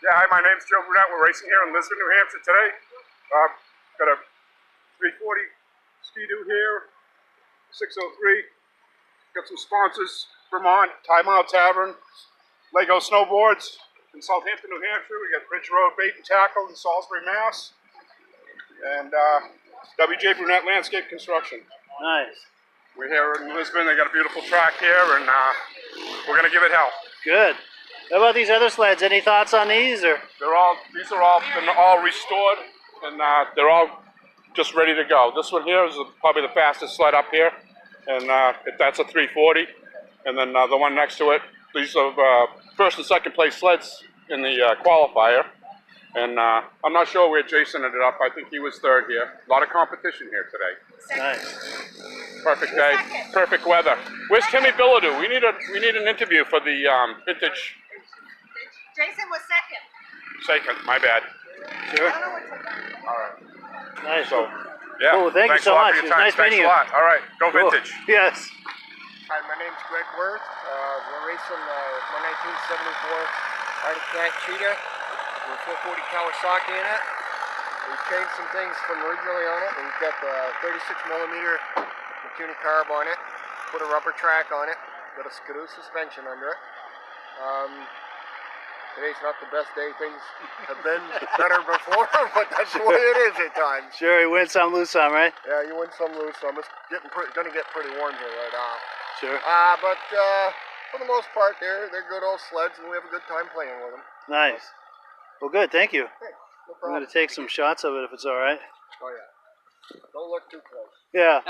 Yeah, hi, my name's Joe Brunette. We're racing here in Lisbon, New Hampshire today. Got a 340 Ski-Doo here, 603. Got some sponsors, Vermont, Timeout Tavern, Lego Snowboards in Southampton, New Hampshire. We got Ridge Road Bait and Tackle in Salisbury, Mass. And WJ Brunette Landscape Construction. Nice. We're here in Lisbon. They got a beautiful track here, and we're going to give it hell. Good. How about these other sleds? Any thoughts on these? Or These are all restored, and they're all just ready to go. This one here is probably the fastest sled up here, and that's a 340. And then the one next to it, these are first and second place sleds in the qualifier. And I'm not sure where Jason ended up. I think he was third here. A lot of competition here today. nice. Perfect day, perfect weather. Where's Timmy Billadou? We need an interview for the vintage. Jason was second. Second, my bad. Sure. All right. Nice. So, yeah. Cool. Thank you so much. It was nice meeting you. Thanks a lot. All right. Go Cool. vintage. Yes. Hi, my name's Greg Worth. We're racing my 1974 Arctic Cat Cheetah with 440 Kawasaki in it. We've changed some things from originally on it. We've got the 36mm Makuni carb on it, put a rubber track on it, got a Skidoo suspension under it. Today's not the best day. Things have been better before, but that's the way it is at times. Sure, you win some, lose some, right? Yeah, you win some, lose some. It's going to get pretty warm here right now. Sure. But for the most part, they're good old sleds, and we have a good time playing with them. Nice. Well, good. Thank you. Hey, no I'm problem. going to take some shots of it if it's all right. Oh yeah. Don't look too close. Yeah.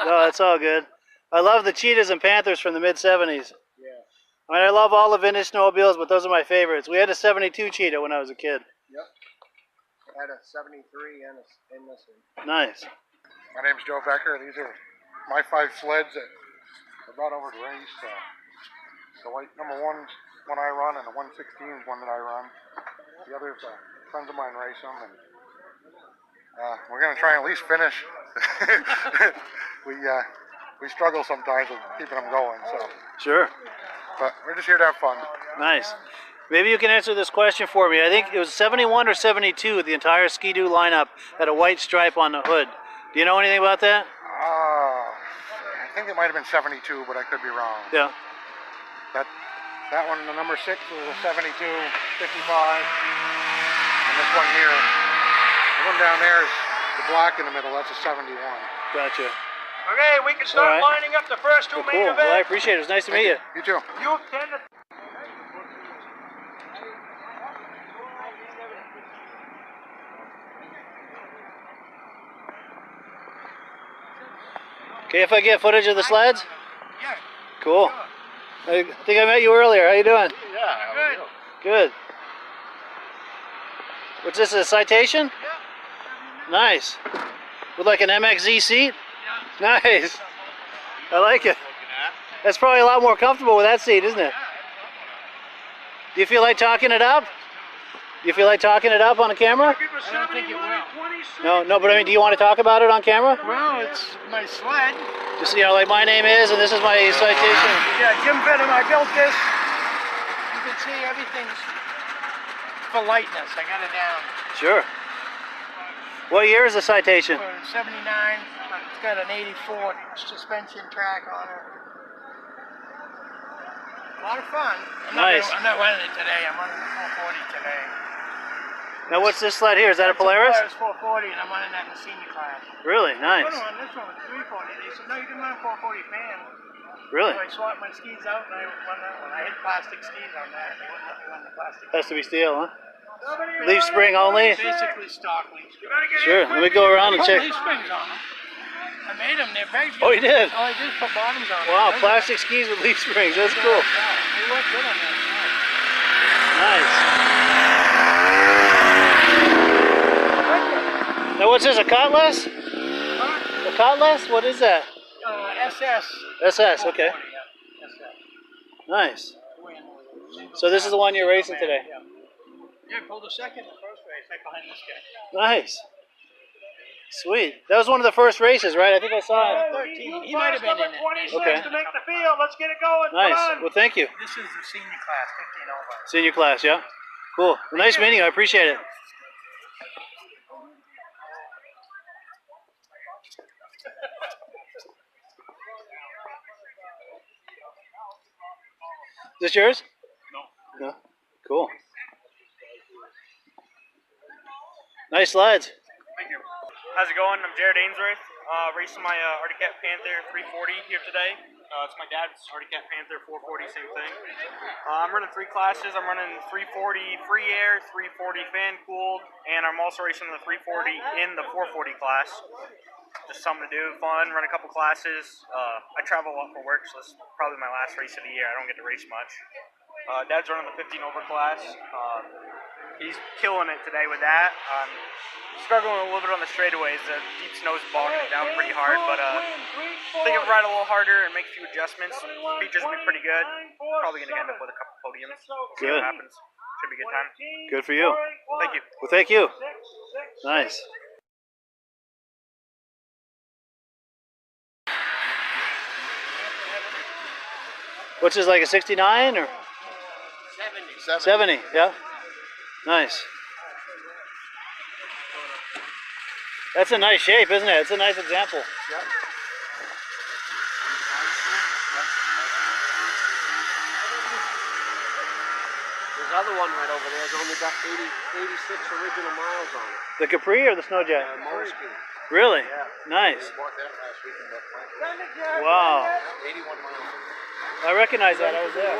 No, that's all good. I love the Cheetahs and Panthers from the mid-'70s. Yeah. I mean, I love all the vintage snowmobiles, but those are my favorites. We had a 72 Cheetah when I was a kid. Yep. I had a 73 and this one. Nice. My name's Joe Becker. These are my 5 sleds that I brought over to race. The white number 1's one I run, and the 116 is one that I run. The others, friends of mine race them, and we're going to try and at least finish. We struggle sometimes with keeping them going, so. Sure. But we're just here to have fun. Nice. Maybe you can answer this question for me. I think it was 71 or 72, the entire Ski-Doo lineup had a white stripe on the hood. Do you know anything about that? I think it might have been 72, but I could be wrong. Yeah. That one, the number 6, was a 72, 55. And this one here, the one down there is the black in the middle. That's a 71. Gotcha. Okay, we can start lining up the first two main Cool. events. Well, I appreciate it. It was nice to meet you. You too. You tend to... Okay, if I get footage of the sleds? Yeah. Cool. I think I met you earlier. How you doing? Yeah, good. Good. What's this, a Citation? Yeah. Nice. With like an MXZ seat? Yeah. Nice. I like it. That's probably a lot more comfortable with that seat, isn't it? Do you feel like talking it up? Do you feel like talking it up on the camera? I don't think it will. No, but I mean, do you want to talk about it on camera? Well, it's my sled. Just, you know, like my name is, and this is my Citation. Yeah, Jim Benham, I built this. You can see everything's for lightness. I got it down. Sure. What year is the Citation? 79, but it's got an 84 suspension track on it. A lot of fun. Nice. I'm not running it today. I'm running the 440 today. Now, what's this sled here? Is that a Polaris? Polaris 440, and I'm running that in the senior class. Really? Nice. This one was 340. They said, no, you can run a 440 fan. Really? So I swapped my skis out, and I run that one. I hit plastic skis on that. They wouldn't let me run the plastic. Has to be steel, huh? Leaf spring only? Basically stock leaf spring. Sure. Let me go around and check. Leaf springs on them. I made them. They're very good. Oh, you did? All I did is put bottoms on them. Wow, plastic skis with leaf springs. That's cool. Yeah, they look good on that. Nice. Now, what's this, a Cutlass? A Cutlass? What is that? SS. SS, okay. Yeah, SS. Nice. So this is the one you're racing today? Yeah, I pulled a second in the first race right behind this guy. Nice. Sweet. That was one of the first races, right? I think I saw it. 13. He might have been in it. 26 Okay. to make the field. Let's get it going. Nice. Come on. Well, thank you. This is the senior class, 15 over. Senior class, yeah? Cool. Well, nice meeting you. I appreciate it. Is this yours? No. Cool. Nice slides. Thank you. How's it going? I'm Jared Ainsworth, racing my Arctic Cat Panther 340 here today. It's my dad's Arctic Cat Panther 440, same thing. I'm running 3 classes. I'm running 340 free air, 340 fan cooled, and I'm also racing the 340 in the 440 class. Just something to do, fun, run a couple classes. I travel a lot for work, so this is probably my last race of the year. I don't get to race much. Dad's running the 15 over class. He's killing it today with that. Struggling a little bit on the straightaways. The deep snow's bogging it down pretty hard, but I think I'll ride a little harder and make a few adjustments. Features will be pretty good. Probably going to end up with a couple podiums. See what happens. Should be a good time. Good for you. Thank you. Well, thank you. Nice. Which is like a 69 or? 70, yeah. Nice. That's a nice shape, isn't it? It's a nice example. Yep. There's another one right over there. It's only got 86 original miles on it. The Capri or the Snowjet? Moleskine. Really? Yeah. Nice. Bought that last week in that plant. Wow. 81 miles. I recognize that. I was there.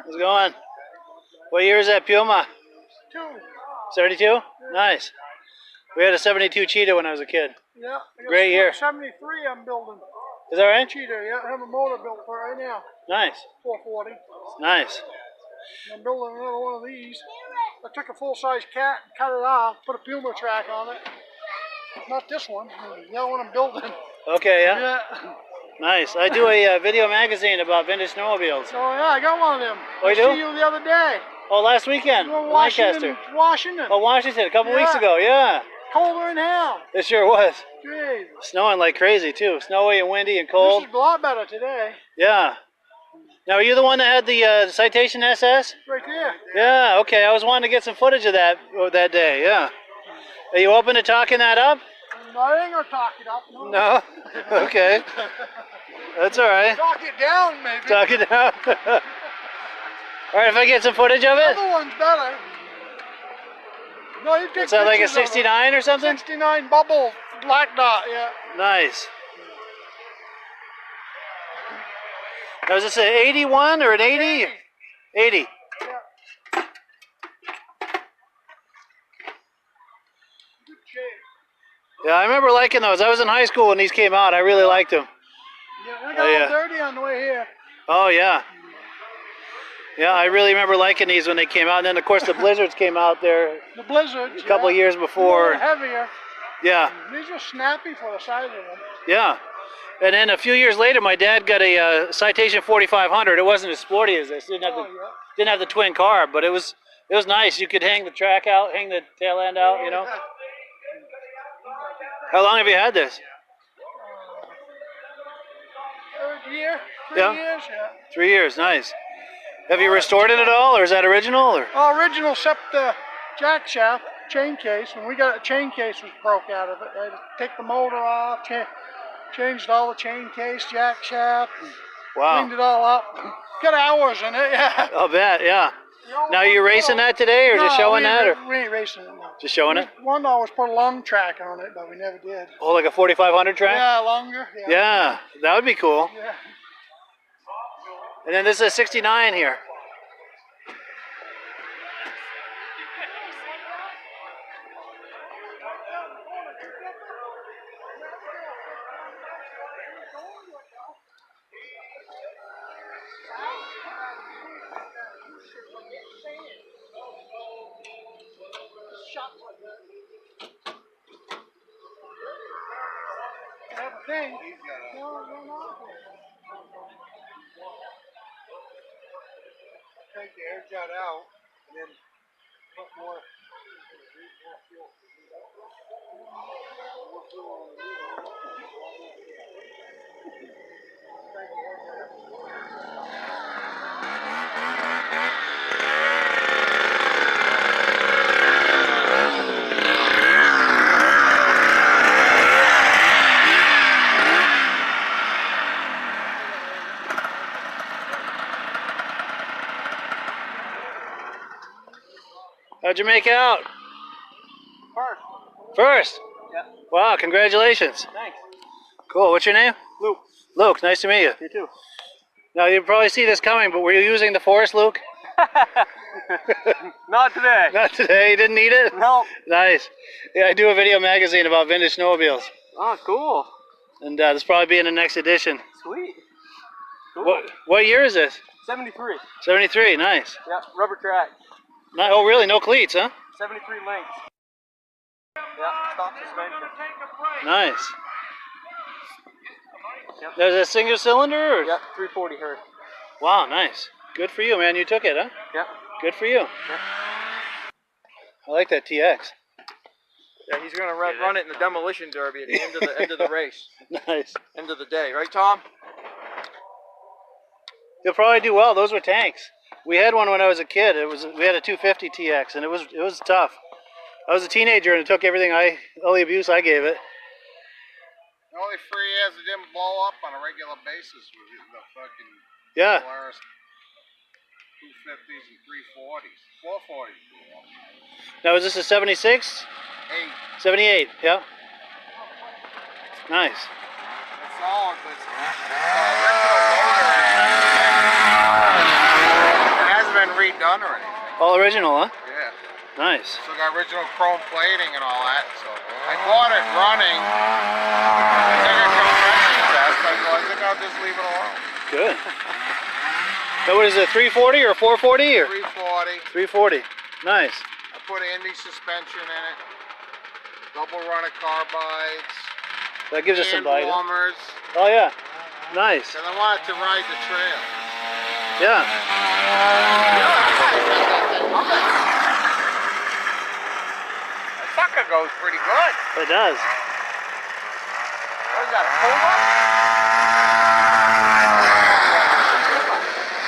How's it going? What year is that Puma? 72? Nice. We had a 72 Cheetah when I was a kid. Yeah. Great year. 73 I'm building. Is that right? Cheetah, yeah. I have a motor built for it right now. Nice. 440. Nice. I'm building another one of these. I took a full-size cat and cut it off, put a Puma track on it. Not this one, the other one I'm building. Okay, yeah. Yeah. Nice. I do a video magazine about vintage snowmobiles. Oh yeah, I got one of them. Oh, you I do? see you the other day. Oh, last weekend. You were in Washington. Lancaster. Washington. Oh, Washington, a couple weeks Yeah. ago, yeah. Colder than hell. It sure was. Jeez. Snowing like crazy, too. Snowy and windy and cold. This is a lot better today. Yeah. Now, are you the one that had the Citation SS? Right there. Yeah, okay. I was wanting to get some footage of that day, yeah. Are you open to talking that up? I ain't gonna talk it up. No. No? Okay. That's all right. Talk it down, maybe. Talk it down. All right, if I get some footage of The it? other one's better. No, you take Is that like a pictures of it. 69 or something? 69 bubble Black dot, yeah. Nice. Now, is this an 81 or an 80? 80. Yeah. Good shape. Yeah, I remember liking those. I was in high school when these came out. I really liked them. Yeah, I got a little dirty on the way here. Oh, yeah. Yeah, I really remember liking these when they came out. And then, of course, the Blizzards came out there The Blizzards, a couple of years A before. little heavier. Yeah, These are snappy for the size of them. yeah. And then a few years later, my dad got a Citation 4500. It wasn't as sporty as this. Didn't have the twin carb, but it was nice. You could hang the track out, hang the tail end out, you know. How long have you had this? Third year, 3 Yeah. years, yeah. 3 years, nice. Have you restored it at all, or is that original? Or? Oh, original except the jack shaft, chain case. When we got it, chain case was broke out of it. I had to take the motor off, changed all the chain case, jack shaft, Wow. cleaned it all up. Got hours in it, yeah. I'll bet, yeah. Now are you racing that today, or just showing that? Or? We ain't racing it, no. Just showing it? One always put a long track on it, but we never did. Oh, like a 4500 track? Yeah, longer. Yeah. Yeah, that would be cool. Yeah. And then this is a 69 here. Have a thing. Take the air jet out and then put more. How'd you make out? First? Yeah. Wow, congratulations. Thanks. Cool, what's your name? Luke. Luke, nice to meet you. You too. Now, you probably see this coming, but were you using the Forest, Luke? Not today. Not today, you didn't need it? No. Nice. Yeah, I do a video magazine about vintage snowmobiles. Oh, cool. And this will probably be in the next edition. Sweet. Cool. What year is this? 73. 73, nice. Yeah, rubber track. Oh, really? No cleats, huh? 73 lengths. Yeah, stock suspension. Nice. Yep. There's a single cylinder? Or? Yep, 340 Hz. Wow, nice. Good for you, man. You took it, huh? Yep. Good for you. Yep. I like that TX. Yeah, he's gonna run it in the demolition derby at the end of the race, Nice. end of the day, right, Tom? You'll probably do well. Those were tanks. We had one when I was a kid. We had a 250 TX, and it was tough. I was a teenager, and it took all the abuse I gave it. The only 3 years it didn't blow up on a regular basis was the fucking Yeah. Polaris 250s and 340s. 440s blew up. Now, is this a 76? 8. 78, yeah. Nice. It's all good. It hasn't been redone or anything. All original, huh? Yeah. Nice. So got original chrome plating and all that. So I bought it running. I took a compression test. I think I'll just leave it alone. Good. Now, what is it, 340 or 440? Or? 340. 340. Nice. I put Indy suspension in it. Double run of carbides. That gives us some bite. Huh? warmers. Oh, yeah. Nice. And I wanted to ride the trail. Yeah. That sucker goes pretty good. It does. What is that, a Puma?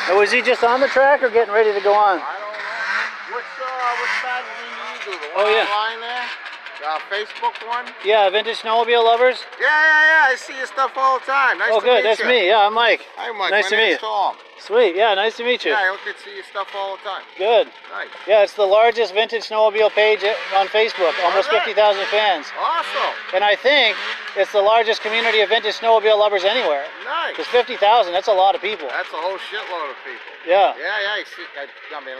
Now, was he just on the track or getting ready to go on? I don't know. Which magazine do you do? The one Oh, yeah. online there? Facebook one? Yeah, Vintage Snowmobile Lovers. Yeah, I see your stuff all the time. Nice Oh, to good. meet That's you. me. Yeah, I'm Mike. Hi, Mike. Nice to My meet name's you. Tom. Sweet. Yeah, nice to meet you. Yeah, I look at see your stuff all the time. Good. Nice. Yeah, it's the largest vintage snowmobile page on Facebook. Almost Alright. 50,000 fans. Awesome. And I think it's the largest community of vintage snowmobile lovers anywhere. Nice. Because 50,000, that's a lot of people. That's a whole shitload of people. Yeah. Yeah, I see. I mean,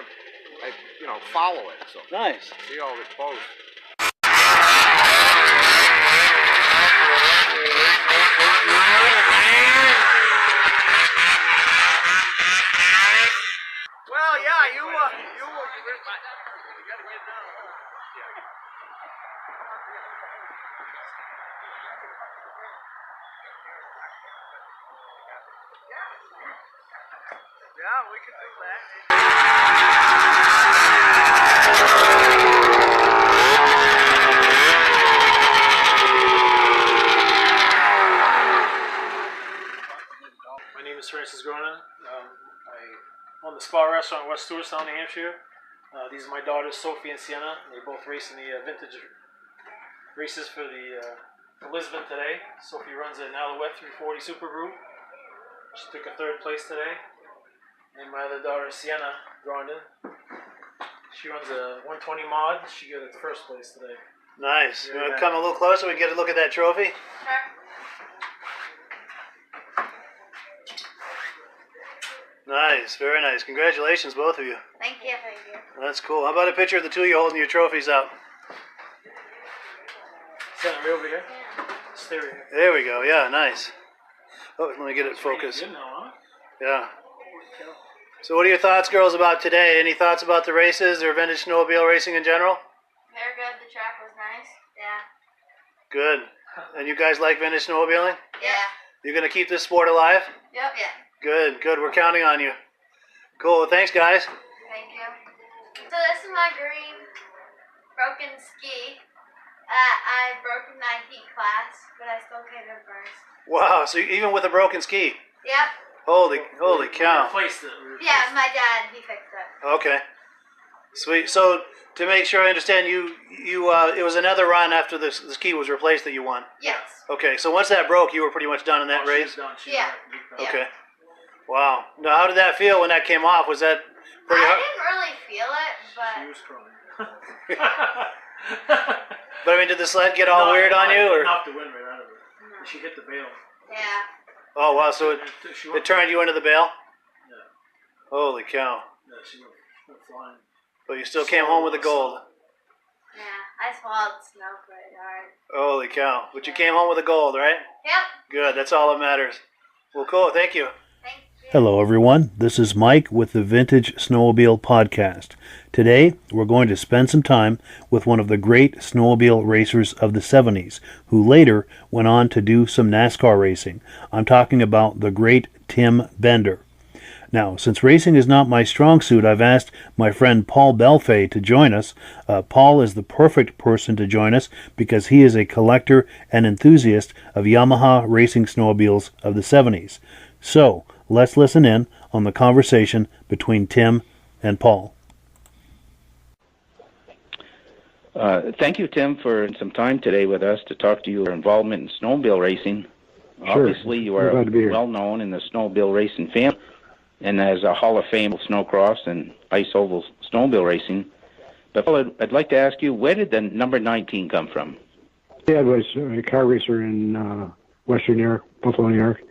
I follow it, so Nice. see all the posts. Well, yeah, you gotta get down. Yeah, we can do that. My name is Francis Grona. I own the Spa Restaurant in West Stewartstown, New Hampshire. These are my daughters, Sophie and Sienna. They both race in the vintage races for for Lisbon today. Sophie runs an Alouette 340 Super Group. She took a third place today. And my other daughter, Sienna Grondin, she runs a 120 mod. She got it first place today. Nice. Yeah, You want to yeah. come a little closer? We can get a look at that trophy. Nice. Very nice. Congratulations, both of you. Thank you. Thank you. That's cool. How about a picture of the two of you holding your trophies up? Stand right over here. Stay right here. There we go. Yeah, nice. Oh, let me get it focused. Good now, huh? Yeah. So what are your thoughts, girls, about today? Any thoughts about the races or vintage snowmobile racing in general? Very good. The track was nice. Yeah. Good. And you guys like vintage snowmobiling? Yeah. You're going to keep this sport alive? Yep. Yeah. Good, good. We're counting on you. Cool. Well, thanks, guys. Thank you. So this is my green broken ski. I broke in my heat class, but I still came in first. Wow. So even with a broken ski? Yep. Holy cow. Replaced it. Yeah, my dad, he fixed it. Okay. Sweet. So to make sure I understand, it was another run after the ski was replaced that you won. Yes. Okay. So once that broke, you were pretty much done in that race. Yeah. Okay. Wow. Now, how did that feel when that came off? Was that pretty I hard? didn't really feel it, but She was crying. But I mean, did the sled get all weird on you, or? Knocked the wind right out of her. She hit the bail. yeah. Oh wow! So it turned you into the bail. Yeah. Holy cow! Yeah, she went flying. But you still came home with the gold. Yeah, I swallowed snow pretty hard. Holy cow! But you came home with the gold, right? Yep. Good. That's all that matters. Well, cool. Thank you. Thank you. Hello, everyone. This is Mike with the Vintage Snowmobile Podcast. Today, we're going to spend some time with one of the great snowmobile racers of the 70s, who later went on to do some NASCAR racing. I'm talking about the great Tim Bender. Now, since racing is not my strong suit, I've asked my friend Paul Belfay to join us. Paul is the perfect person to join us because he is a collector and enthusiast of Yamaha racing snowmobiles of the 70s. So, let's listen in on the conversation between Tim and Paul. Thank you, Tim, for some time today with us to talk to you about your involvement in snowmobile racing. Sure. Obviously, you are Glad to be here. well known in the snowmobile racing family and as a Hall of Fame of snowcross and ice oval snowmobile racing. But Paul, I'd like to ask you, where did the number 19 come from? Dad was a car racer in Western New York, Buffalo, New York,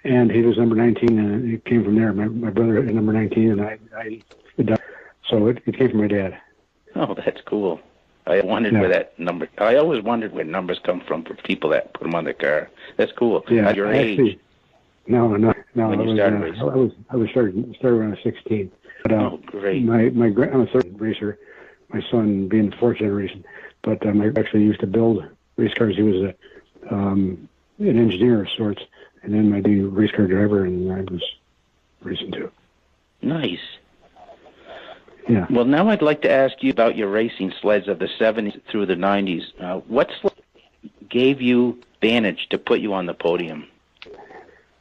and he was number 19, and it came from there. My brother had number 19, and I so it came from my dad. Oh, that's cool. I wondered where that number. I always wondered where numbers come from for people that put them on the car. That's cool. Yeah, At your age, actually, no. When I you was, started racing. I was started when I was 16. But, oh, great. I'm a third racer. My son being the fourth generation, but I actually used to build race cars. He was an engineer of sorts, and then I do race car driver, and I was racing too. Nice. Yeah. Well, now I'd like to ask you about your racing sleds of the 70s through the 90s. What sled gave you advantage to put you on the podium?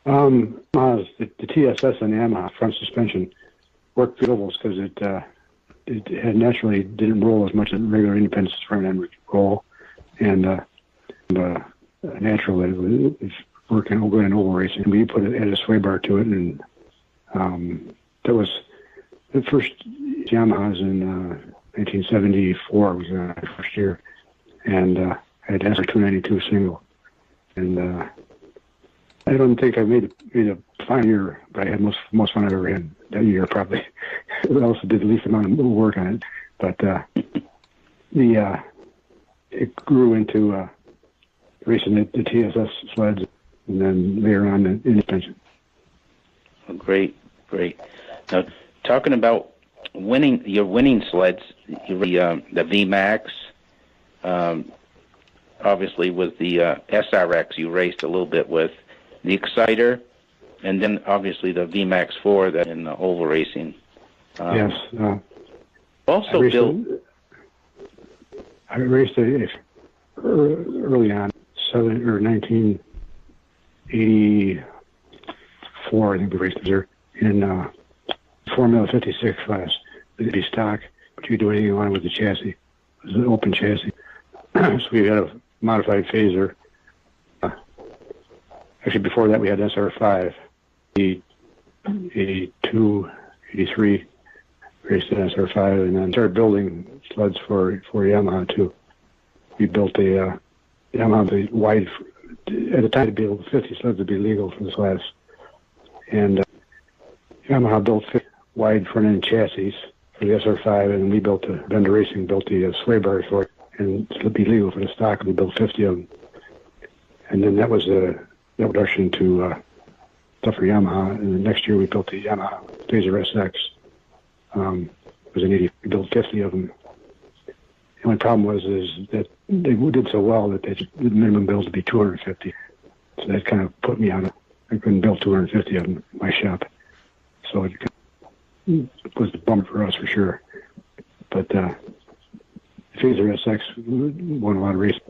The TSS and Yamaha front suspension worked beautiful because it had naturally didn't roll as much as regular independent front end would roll, and natural that was working over and oval racing. We added a sway bar to it, and that was the first Yamahas in 1974 was my first year, and I had SR 292 single, and I don't think I made a fine year, but I had most fun I've ever had that year probably. I also did the least amount of work on it, but it grew into racing the TSS sleds, and then later on the suspension. Oh, great. Now, talking about your winning sleds, the VMAX, obviously with the SRX you raced a little bit with, the Exciter, and then obviously the VMAX 4 that in the oval racing. Yes. Also I raced early on, 1984, I think we raced there, in Formula 56 class. It'd be stock, but you could do anything you wanted with the chassis. It was an open chassis. So we had a modified phaser. Actually, before that, we had SR5, 82, 83, raced an SR5, and then started building sleds for Yamaha, too. We built a Yamaha, the wide, at the time to build 50 sleds would be legal for this class. And Yamaha built 50 wide front-end chassis for the SR5, and we built Bender Racing built the sway bars for it, and it would be legal for the stock, and we built 50 of them. And then that was the introduction to stuff for Yamaha, and the next year we built the Yamaha Phaser SX. It was an 80. We built 50 of them. The only problem was that they did so well that the minimum build would be 250. So that kind of put me on it. I couldn't build 250 of them in my shop. So it was a bummer for us for sure. But Phaser SX won a lot of races.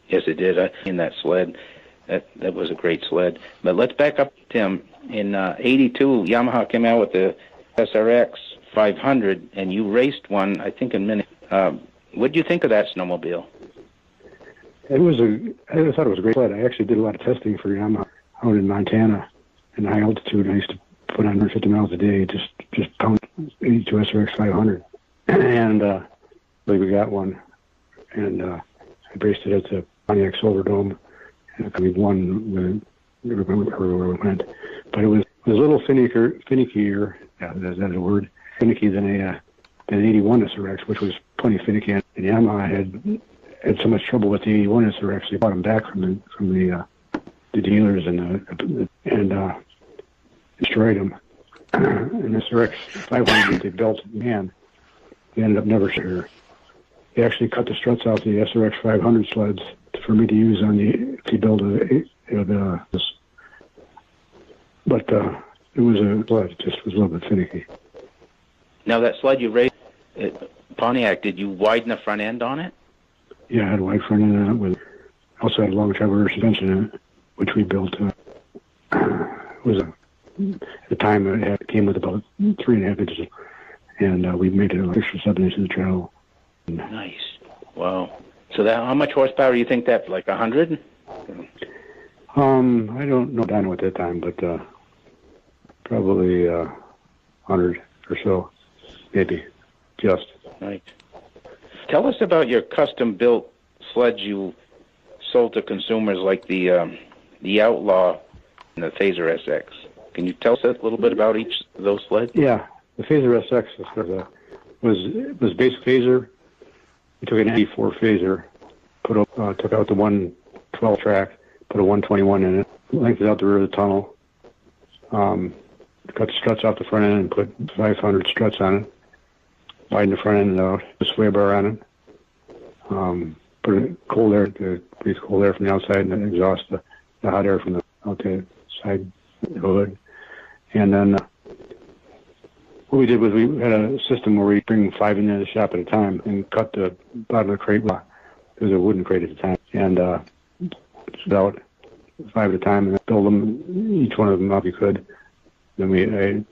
Yes, it did. In that sled. That was a great sled. But let's back up, Tim. In 82, Yamaha came out with the SRX 500, and you raced one, I think, in Minnesota. What did you think of that snowmobile? I thought it was a great sled. I actually did a lot of testing for Yamaha out in Montana in high altitude. I used to put on 150 miles a day, just pound 82 SRX 500. And we got one, and I raced it at the Pontiac Silver Dome. We won wherever we went, but it was a little finickier. Yeah, is that a word? Finicky than an 81 SRX, which was plenty finicky. And Yamaha had so much trouble with the 81 SRX, they bought them back from the dealers and destroyed them. And SRX 500 they built, man, they ended up never sure. They actually cut the struts out the SRX 500 sleds for me to use on to build this. But it was a sled. It just was a little bit finicky. Now that sled you raced at Pontiac, did you widen the front end on it? Yeah, I had a wide front end on it. Also had a long travel suspension in it, which we built. At the time it came with about 3.5 inches, and we made it an extra 7 inches of travel. Nice. Wow. So how much horsepower do you think that, like 100? I don't know dyno at that time, but probably 100 or so, maybe, just. Right. Tell us about your custom-built sleds you sold to consumers, like the Outlaw and the Phaser SX. Can you tell us a little bit about each of those sleds? Yeah, the Phaser SX was basic phaser. We took an 84 phaser, took out the 112 track, put a 121 in it, lengthened out the rear of the tunnel, cut the struts off the front end and put 500 struts on it, widened the front end out, the sway bar on it, put a cold air, breathe cold air from the outside and then exhaust the hot air from the outside hood. And then what we did was we had a system where we bring 5 into the shop at a time and cut the bottom of the crate. It was a wooden crate at the time, and about 5 at a time, and build them, each one of them up you could. Then I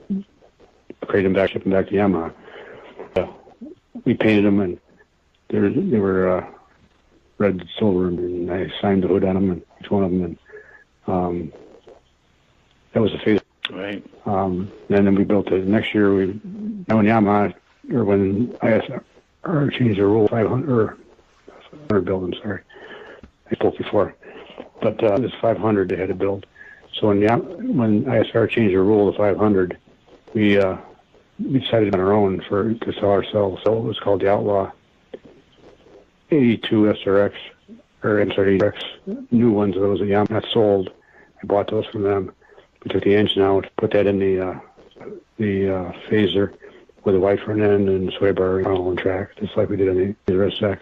crate them back, ship them back to Yamaha. We painted them, and they were red, silver, and I signed the hood on them, and each one of them, and that was a phase. Right. And then we built it. Next year, when Yamaha, or when ISR changed the rule, 500, or 500 build, I'm sorry. I spoke before. But this 500 they had to build. So when ISR changed the rule to 500, we decided on our own to sell ourselves. So it was called the Outlaw 82 SRX, or I'm sorry, SRX, new ones, those that Yamaha not sold. I bought those from them. We took the engine out, put that in the phaser with a white front end and sway bar and track, just like we did on the Phaser SX.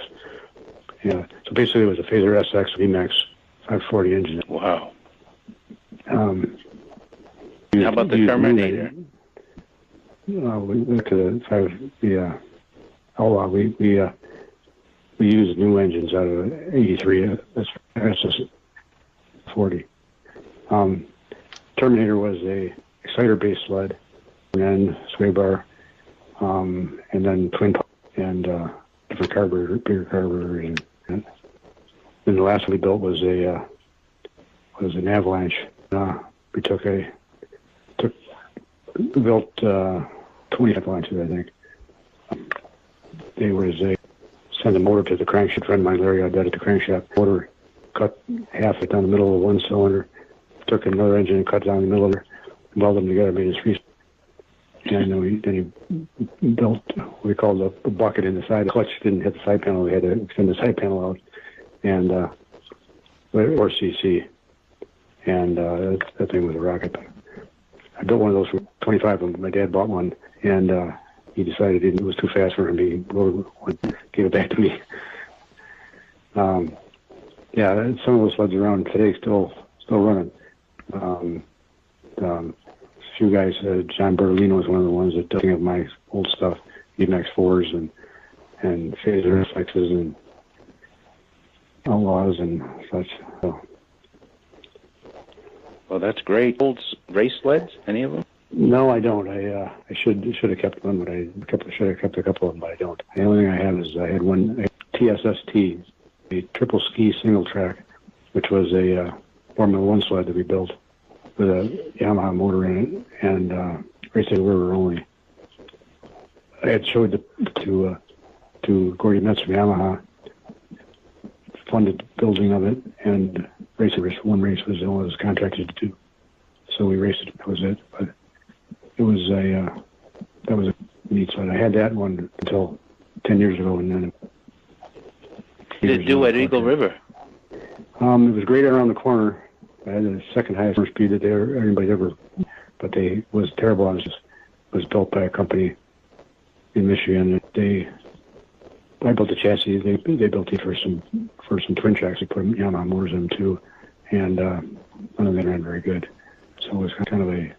Yeah. So basically, it was a Phaser SX VMAX 540 engine. Wow. How about the Terminator? We look at the Outlaw. We used new engines out of 83 SS40. Terminator was a exciter-based sled, and then sway bar, and then twin and different carburetor, bigger carburetor, and then the last one we built was an Avalanche. We built 20 Avalanches, I think. They sent a motor to the crankshaft. A friend of mine, Larry, got at the crankshaft. Motor cut half it down the middle of one cylinder. Took another engine and cut down the middle of it, welded them together, made a three. And then he built what we called a bucket in the side. The clutch didn't hit the side panel. We had to extend the side panel out, and 4cc. And that thing was a rocket. I built one of those for 25 of them. My dad bought one, and he decided it was too fast for him. He gave it back to me. Yeah, some of those sleds around today still running. A few guys, John Bertolino was one of the ones that took of my old stuff, EMAX 4s and Phaser SXs and Outlaws and such. So. Well, that's great. Old race sleds, any of them? No, I don't. I should have kept one, but I should have kept a couple of them, but I don't. The only thing I have is I had one TSST, a triple ski single track, which was a Formula One sled that we built with a Yamaha motor in it and racing the river only. I had showed to Gordy Metz from Yamaha, funded the building of it, and one race was all I was contracted to do. So we raced it. That was it. But it was that was a neat sled. I had that one until 10 years ago, and then. Did it do at Eagle River? It was great around the corner. I had the second highest speed that anybody's ever, but they was terrible. It was built by a company in Michigan. I built the chassis. They built it for some twin tracks. They put Yamaha motors in them too, and none of them ran very good. So it was kind of a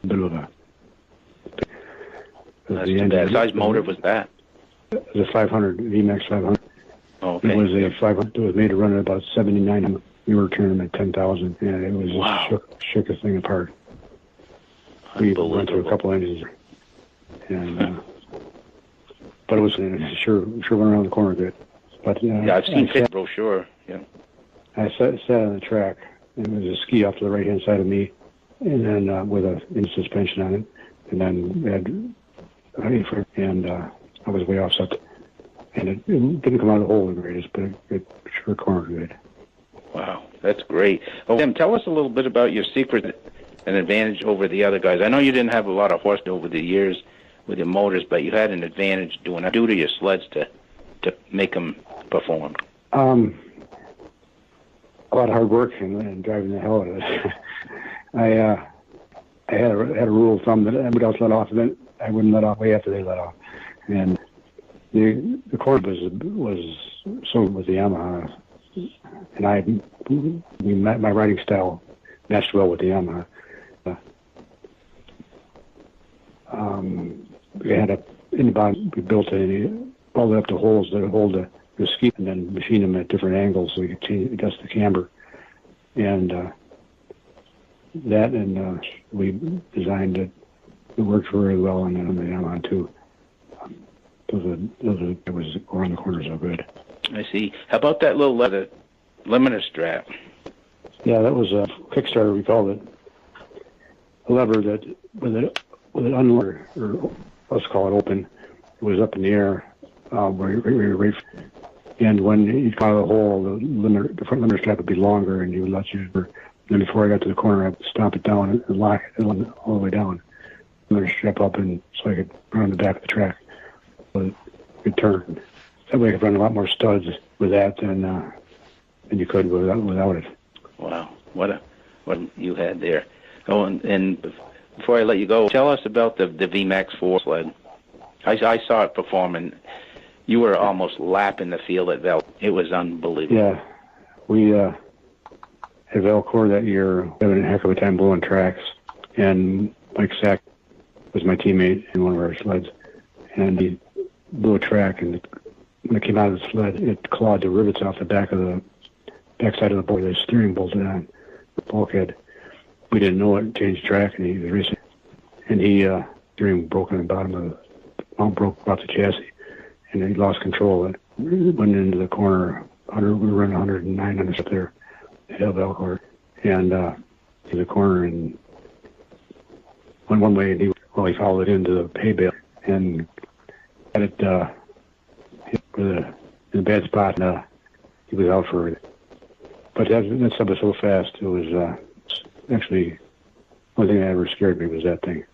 bit of a. That's too bad. Size motor was that? It was a 500 VMAX 500. Oh, okay. It was a 500. It was made to run at about 79. We were turning them at 10,000, and it was shook the thing apart. We went through a couple engines, and but it was sure went around the corner good. But yeah, I've seen the brochure. Yeah, I sat on the track, and there was a ski off to the right hand side of me, and then with a suspension on it, and then we had and I was way offset, and it didn't come out of the hole the greatest, but it sure cornered good. Wow, that's great. Oh, Tim, tell us a little bit about your secret and advantage over the other guys. I know you didn't have a lot of horsepower over the years with your motors, but you had an advantage doing to your sleds to make them perform. A lot of hard work and driving the hell out of it. I had a rule of thumb that everybody else let off, and then I wouldn't let off way after they let off. And the cord was so with the Yamaha, and my riding style matched well with the Yamaha. We had in the bottom, we built all the way up to holes that hold the ski, and then machine them at different angles so we could adjust the camber. And we designed it. It worked very well on the Yamaha too. It was around the corner so good. I see. How about that little leather limiter strap? Yeah, that was a Kickstarter, we called it. A lever that, with it unloaded, or let's call it open, it was up in the air. And when you got out of the hole, the front limiter strap would be longer, and he would let you. Then before I got to the corner, I'd stomp it down and lock it all the way down. Limiter strap up, and so I could run on the back of the track. So it could turn. That way I could run a lot more studs with that than you could without it. Wow, what you had there. Oh, and before I let you go, tell us about the VMAX 4 sled. I saw it perform, and you were almost lapping the field at Val. It was unbelievable. Yeah, we at Valcourt that year, having a heck of a time blowing tracks, and Mike Sack was my teammate in one of our sleds, and he blew a track, and when it came out of the sled, it clawed the rivets off the backside of the board. The steering bolted on the bulkhead. We didn't know it. Changed track, and he was racing, and steering broke on the bottom of the mount, broke off the chassis, and he lost control. It went into the corner. We were running 109 on us up there at Valcourt, and in the corner, and went one way, and he followed it into the hay bale and had it in a bad spot, and he was out for it. But that sub was so fast, it was actually, one thing that ever scared me was that thing.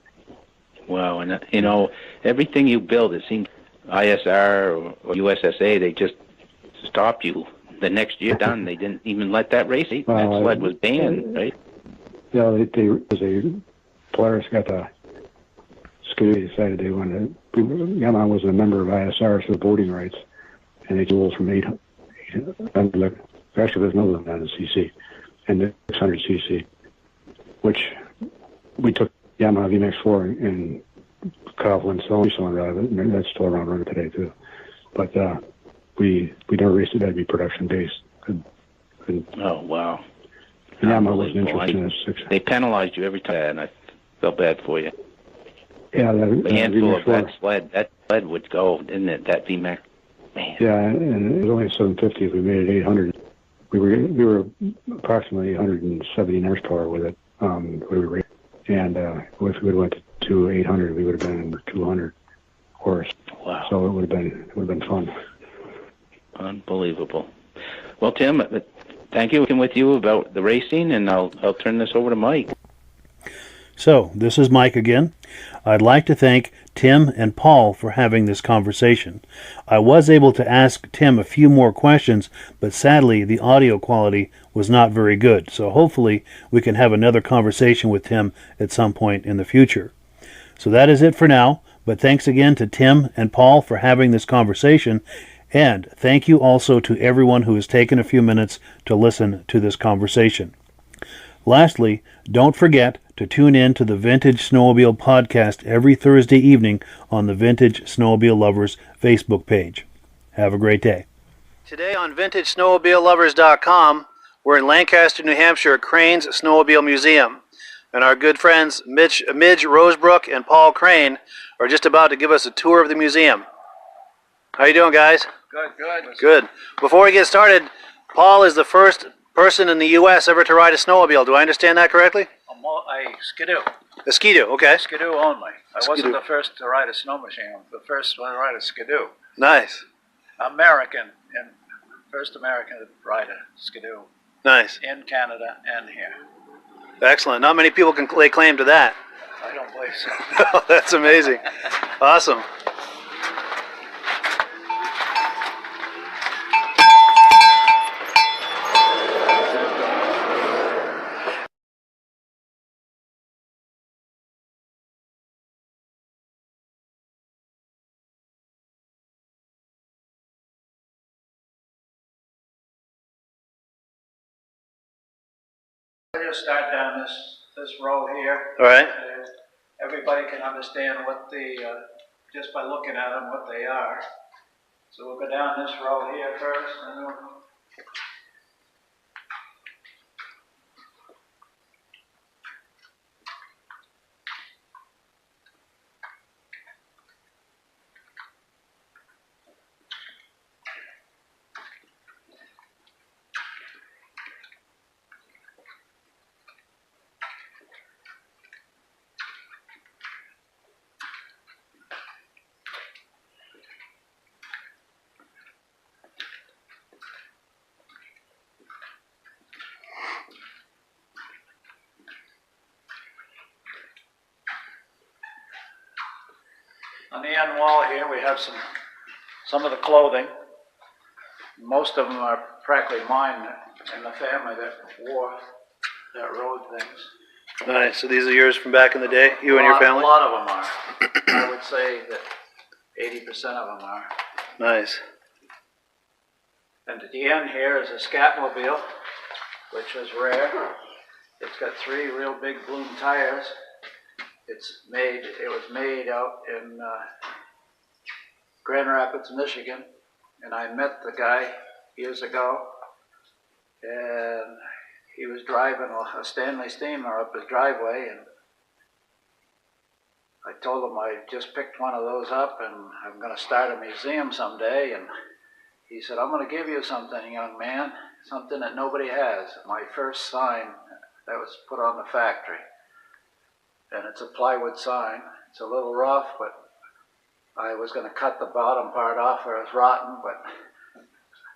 Wow, and everything you build, it seems ISR or USSA, they just stopped you the next year done. They didn't even let that race. That sled was banned, right? Yeah, Polaris got the Skidoo, decided they wanted to. Yamaha was a member of ISR, so the voting rights, and they ruled from 800. Actually, there's another one on the CC, and the 600 CC, which we took Yamaha VMAX 4 and cut off one cylinder out of it, and that's still around running today too. But we never raced it. That'd be production based. Oh wow! Yamaha wasn't interested in this. They penalized you every time, and I felt bad for you. Yeah, the handful of that sled would go, didn't it? That VMAX. Man. Yeah, and it was only 750 if we made it 800. We were approximately 170 horsepower with it. And if we would have went to 800, we would have been 200 horse. Wow! So it would have been fun. Unbelievable. Well, Tim, thank you for talking with you about the racing, and I'll turn this over to Mike. So, this is Mike again. I'd like to thank Tim and Paul for having this conversation. I was able to ask Tim a few more questions, but sadly the audio quality was not very good, so hopefully we can have another conversation with Tim at some point in the future. So that is it for now, but thanks again to Tim and Paul for having this conversation, and thank you also to everyone who has taken a few minutes to listen to this conversation. Lastly, don't forget to tune in to the Vintage Snowmobile podcast every Thursday evening on the Vintage Snowmobile Lovers Facebook page. Have a great day. Today on VintageSnowmobileLovers.com, we're in Lancaster, New Hampshire at Crane's Snowmobile Museum, and our good friends Midge Rosebrook and Paul Crane are just about to give us a tour of the museum. How you doing, guys? Good. Before we get started, Paul is the first person in the U.S. ever to ride a snowmobile. Do I understand that correctly? A Skidoo. A Skidoo, okay. Skidoo only. I Skidoo. wasn't the first to ride a snow machine. I was the first one to ride a Skidoo. Nice. American, and first American to ride a Skidoo. Nice. In Canada and here. Excellent. Not many people can lay claim to that. I don't believe so. That's amazing. Awesome. We'll just start down this row here. All right. Everybody can understand what just by looking at them, what they are. So we'll go down this row here first, and we'll On the end wall here, we have some of the clothing. Most of them are practically mine and the family that rode things. Nice. So these are yours from back in the day, you and your family? A lot of them are. I would say that 80% of them are. Nice. And at the end here is a Scatmobile, which is rare. It's got 3 real big bloom tires. It was made out in Grand Rapids, Michigan, and I met the guy years ago, and he was driving a Stanley steamer up his driveway, and I told him I just picked one of those up and I'm going to start a museum someday, and he said, I'm going to give you something, young man, something that nobody has. My first sign that was put on the factory. And it's a plywood sign. It's a little rough, but I was going to cut the bottom part off where it was rotten, but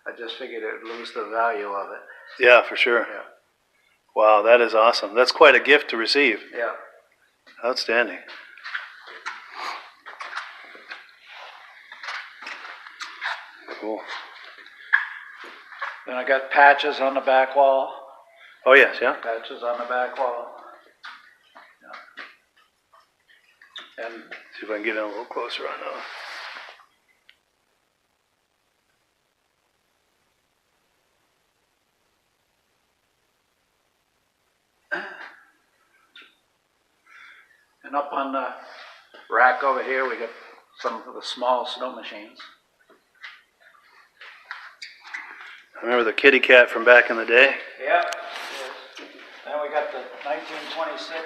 I just figured it would lose the value of it. Yeah, for sure. Yeah. Wow, that is awesome. That's quite a gift to receive. Yeah. Outstanding. Cool. Then I got patches on the back wall. Oh, yes, yeah. Patches on the back wall. Yeah. And see if I can get in a little closer on those. And up on the rack over here, we got some of the small snow machines. I remember the kitty cat from back in the day. Yeah. Then we got the 1926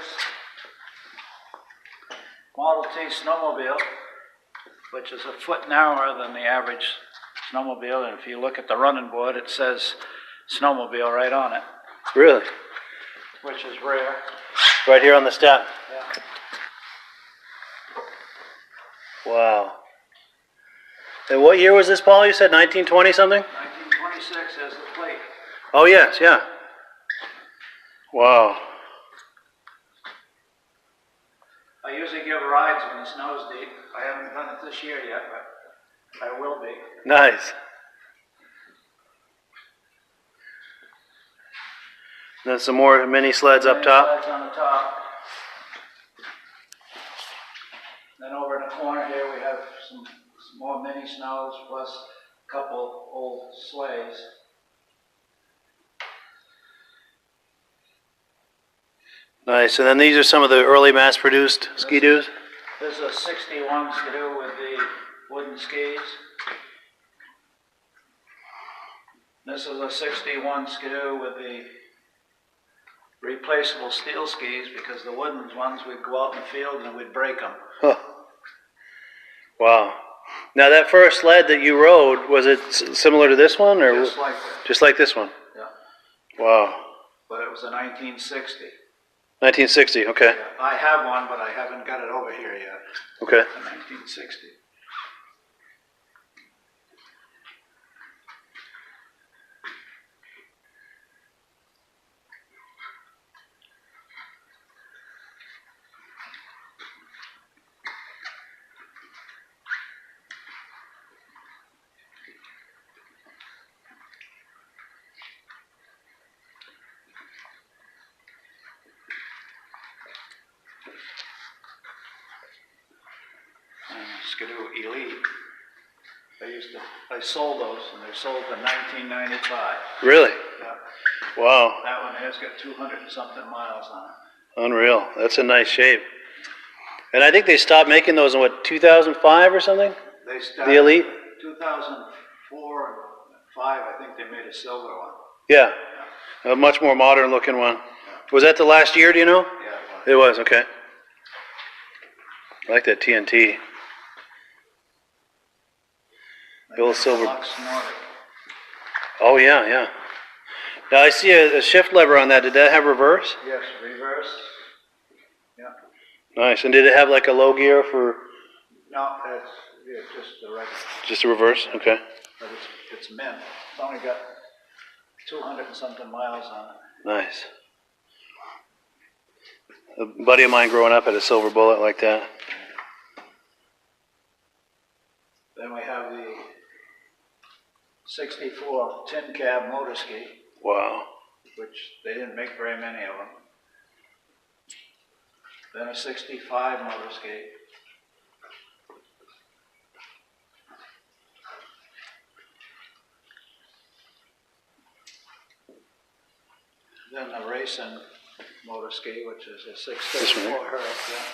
Model T snowmobile, which is a foot narrower than the average snowmobile. And if you look at the running board, it says snowmobile right on it. Really? Which is rare. Right here on the step. Yeah. Wow. And what year was this, Paul? You said 1920 something? 1926 as the plate. Oh, yes, yeah. Wow. I usually give rides when the snow's deep. I haven't done it this year yet, but I will be. Nice. Then some more mini sleds up top. Sleds on the top. Then over in the corner here we have some more mini snows plus a couple old sleighs. Nice. And then these are some of the early mass-produced ski-doos? This is a 61 skidoo with the wooden skis. This is a 61 skidoo with the replaceable steel skis, because the wooden ones we'd go out in the field and we'd break them. Huh. Wow. Now that first sled that you rode, was it similar to this one, or Just like that. just like this one? Yeah. Wow. But it was a 1960. 1960. Okay. Yeah. I have one, but I haven't got it over here yet. Okay. It's a 1960. Skidoo Elite. I sold those, and they sold in 1995. Really? Yeah. Wow. That one has got 200 and something miles on it. Unreal. That's a nice shape. And I think they stopped making those in, what, 2005 or something? They started The Elite? 2004 and 5, I think they made a silver one. Yeah. A much more modern looking one. Yeah. Was that the last year, do you know? Yeah, It was, okay. I like that TNT. Bill Silver. Deluxe Nordic. Oh, yeah, yeah. Now I see a shift lever on that. Did that have reverse? Yes, reverse. Yeah. Nice. And did it have like a low gear for No, it's just the regular. just a reverse? Okay. But it's mint. It's only got 200 and something miles on it. Nice. A buddy of mine growing up had a silver bullet like that. Then we have the 64 tin cab motor ski, Wow. which they didn't make very many of them. Then a 65 motor ski. Then the racing motor ski, which is a 634 Herc. Yeah.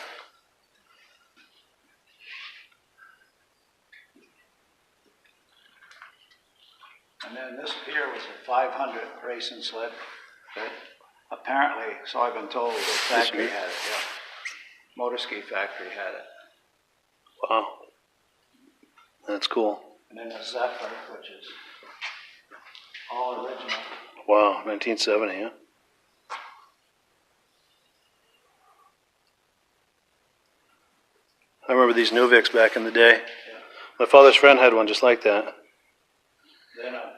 And then this here was a 500 racing sled that apparently, so I've been told, the factory had it, yeah. Motor ski factory had it. Wow. That's cool. And then the Zephyr, which is all original. Wow, 1970, huh? I remember these Nuvics back in the day. Yeah. My father's friend had one just like that. Then a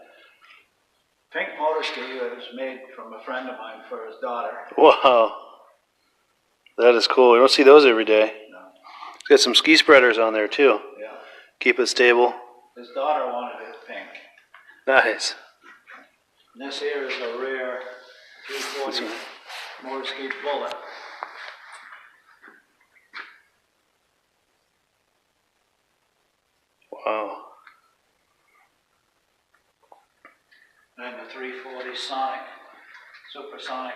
pink motor ski that was made from a friend of mine for his daughter. Wow. That is cool. You don't see those every day. No. It's got some ski spreaders on there too. Yeah. Keep it stable. His daughter wanted it pink. Nice. And this here is a rare 340 motor ski Bullet. Wow. And the 340 Sonic, Supersonic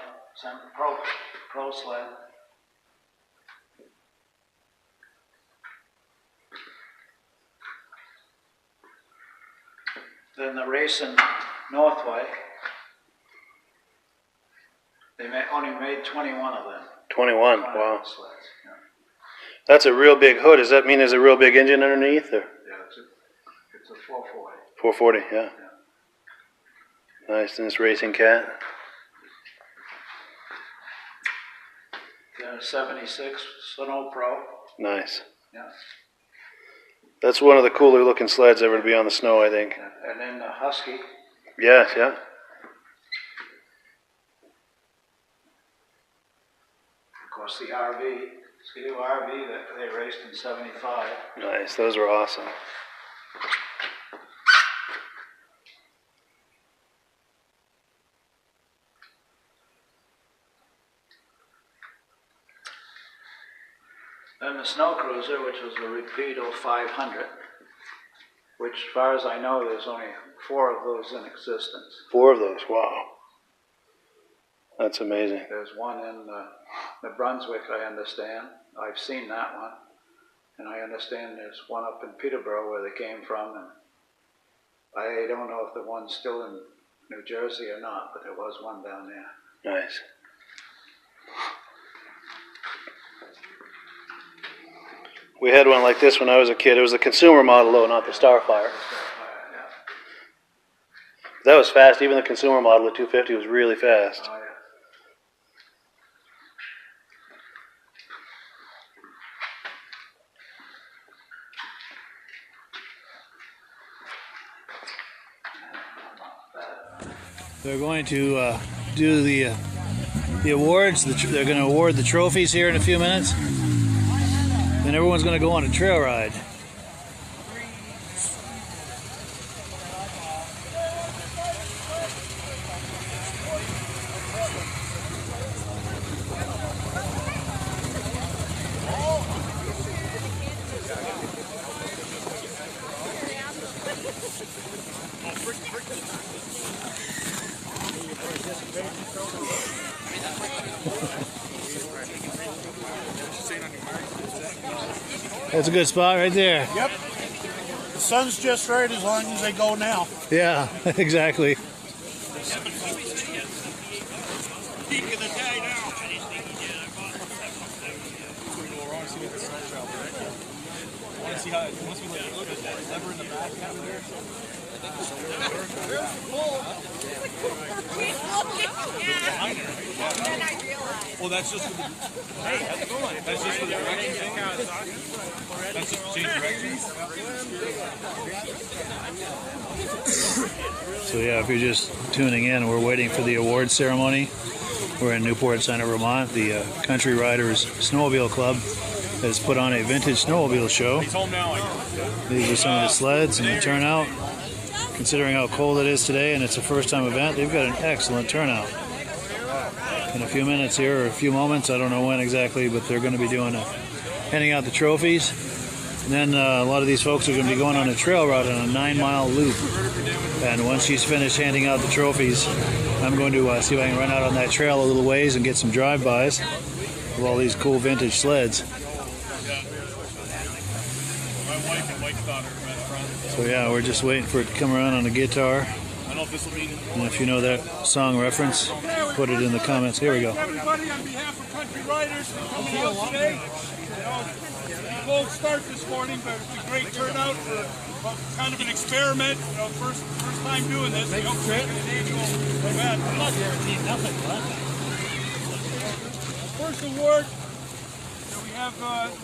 Pro sled. Then the Racing Northway. They only made 21 of them. 21, wow. Sleds, yeah. That's a real big hood. Does that mean there's a real big engine underneath? Or? Yeah, it's a 440. 440, yeah. Nice, and this Racing Cat. Then a 76 Snow Pro. Nice. Yeah. That's one of the cooler looking sleds ever to be on the snow, I think. And then the Husky. Yes, yeah. Of course, the RV, Ski-Doo RV that they raced in 75. Nice, those were awesome. Then the Snow Cruiser, which was a Rapido 500, which, as far as I know, there's only 4 of those in existence. 4 of those, wow. That's amazing. There's one in New Brunswick, I understand. I've seen that one. And I understand there's one up in Peterborough where they came from. And I don't know if the one's still in New Jersey or not, but there was one down there. Nice. We had one like this when I was a kid. It was the consumer model, though, not the Starfire. That was fast. Even the consumer model, the 250, was really fast. Oh, yeah. They're going to do the awards. They're going to award the trophies here in a few minutes. Then everyone's going to go on a trail ride. That's a good spot right there. Yep. The sun's just right as long as they go now. Yeah, exactly. Well, that's just for the. Hey, how's it going? That's just for the directions. That's just change directions. So yeah, if you're just tuning in, we're waiting for the award ceremony. We're in Newport Center, Vermont, the Country Riders Snowmobile Club. has put on a vintage snowmobile show. He's home now. These are some of the sleds and the turnout. Considering how cold it is today and it's a first-time event, they've got an excellent turnout. In a few minutes here, or a few moments, I don't know when exactly, but they're going to be doing handing out the trophies. And then a lot of these folks are going to be going on a trail route on a 9-mile loop. And once she's finished handing out the trophies, I'm going to see if I can run out on that trail a little ways and get some drive-bys of all these cool vintage sleds. So yeah, we're just waiting for it to come around on the guitar. And if you know that song reference, put it in the comments. Here we go. Everybody, on behalf of Country Riders, coming out today. Cold start this morning, but it's a great turnout for kind of an experiment. First time doing this. We hope to make it an annual event. I'm not guaranteed nothing, but first award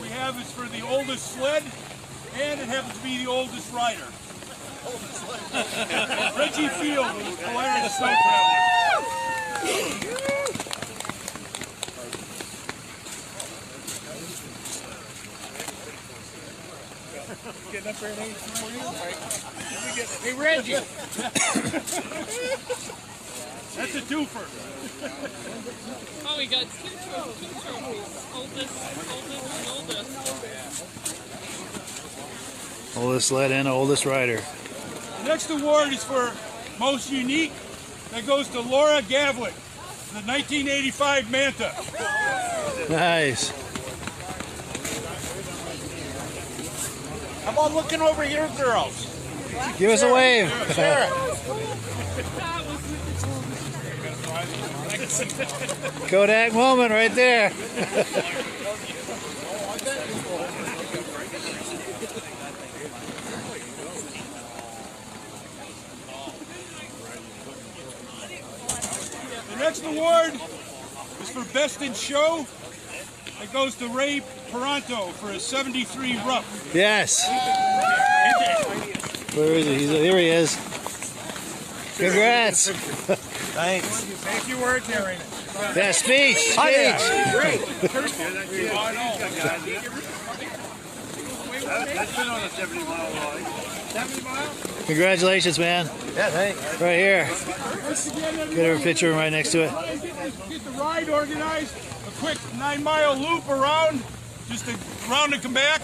we have is for the oldest sled, and it happens to be the oldest rider. Reggie Field, Polaris Snow Traveler. Getting up there in age for you? Hey, Reggie! That's a twofer. Oh, we got two trophies. Oldest and oldest. Oldest sled and oldest rider. The next award is for most unique. That goes to Laura Gavlik, the 1985 Manta. Nice. How about looking over here, girls? Give us a wave. Kodak moment right there. The next award is for Best in Show. It goes to Ray Peranto for a 73 Rupp. Yes. Where is he? Here he is. Congrats. Thanks. Say a few words there, Raymond. Yeah, speech. Yeah. Speech. That's been on a 70-mile ride. 70 miles? Congratulations, man. Yeah, thanks. Right here. Get a picture right next to it. Get the ride organized. A quick 9-mile loop around. Just around and come back.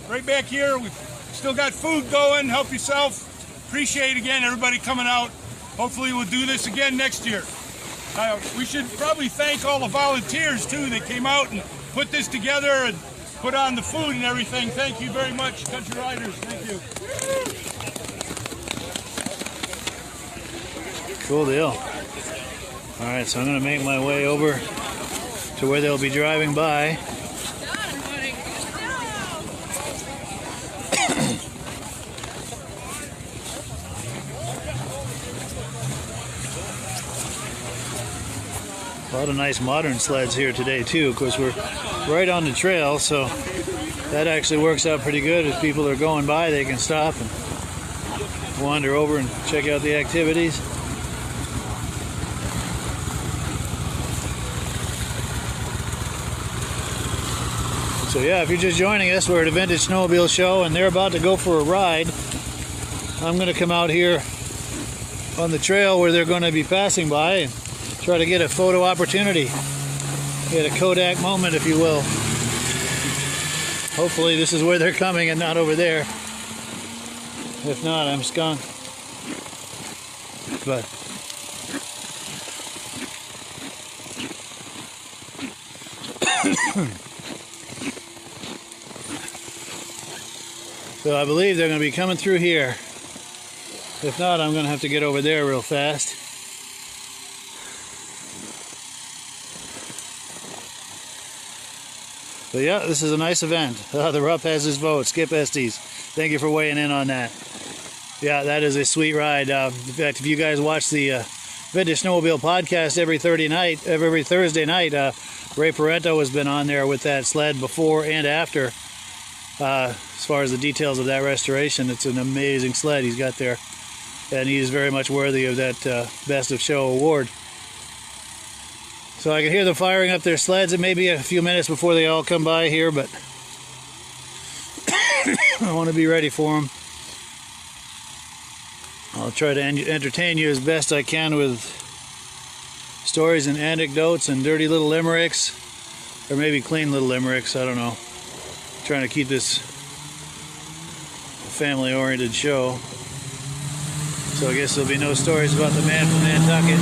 Right back here. We've still got food going. Help yourself. Appreciate again everybody coming out. Hopefully we'll do this again next year. We should probably thank all the volunteers too that came out and put this together and put on the food and everything. Thank you very much, Country Riders. Thank you. Cool deal. All right, so I'm going to make my way over to where they'll be driving by. A lot of nice modern sleds here today too. Of course, we're right on the trail, so that actually works out pretty good. If people are going by, they can stop and wander over and check out the activities. So yeah, if you're just joining us, we're at a Vintage Snowmobile show and they're about to go for a ride. I'm going to come out here on the trail where they're going to be passing by and try to get a photo opportunity. Get a Kodak moment, if you will. Hopefully this is where they're coming and not over there. If not, I'm skunked. But so I believe they're going to be coming through here. If not, I'm going to have to get over there real fast. But yeah, this is a nice event. The Rupp has his vote. Skip Estes, thank you for weighing in on that. Yeah, that is a sweet ride. In fact, if you guys watch the Vintage Snowmobile podcast every Thursday night, Ray Parento has been on there with that sled before and after. As far as the details of that restoration, it's an amazing sled he's got there. And he is very much worthy of that Best of Show award. So I can hear them firing up their sleds. It may be a few minutes before they all come by here, but I want to be ready for them. I'll try to entertain you as best I can with stories and anecdotes and dirty little limericks, or maybe clean little limericks, I don't know. Trying to keep this family-oriented show. So I guess there'll be no stories about the man from Nantucket.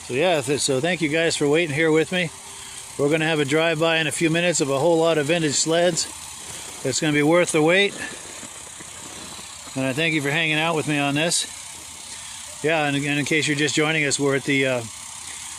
So yeah, so thank you guys for waiting here with me. We're going to have a drive-by in a few minutes of a whole lot of vintage sleds. It's going to be worth the wait. And I thank you for hanging out with me on this. Yeah, and in case you're just joining us, we're at the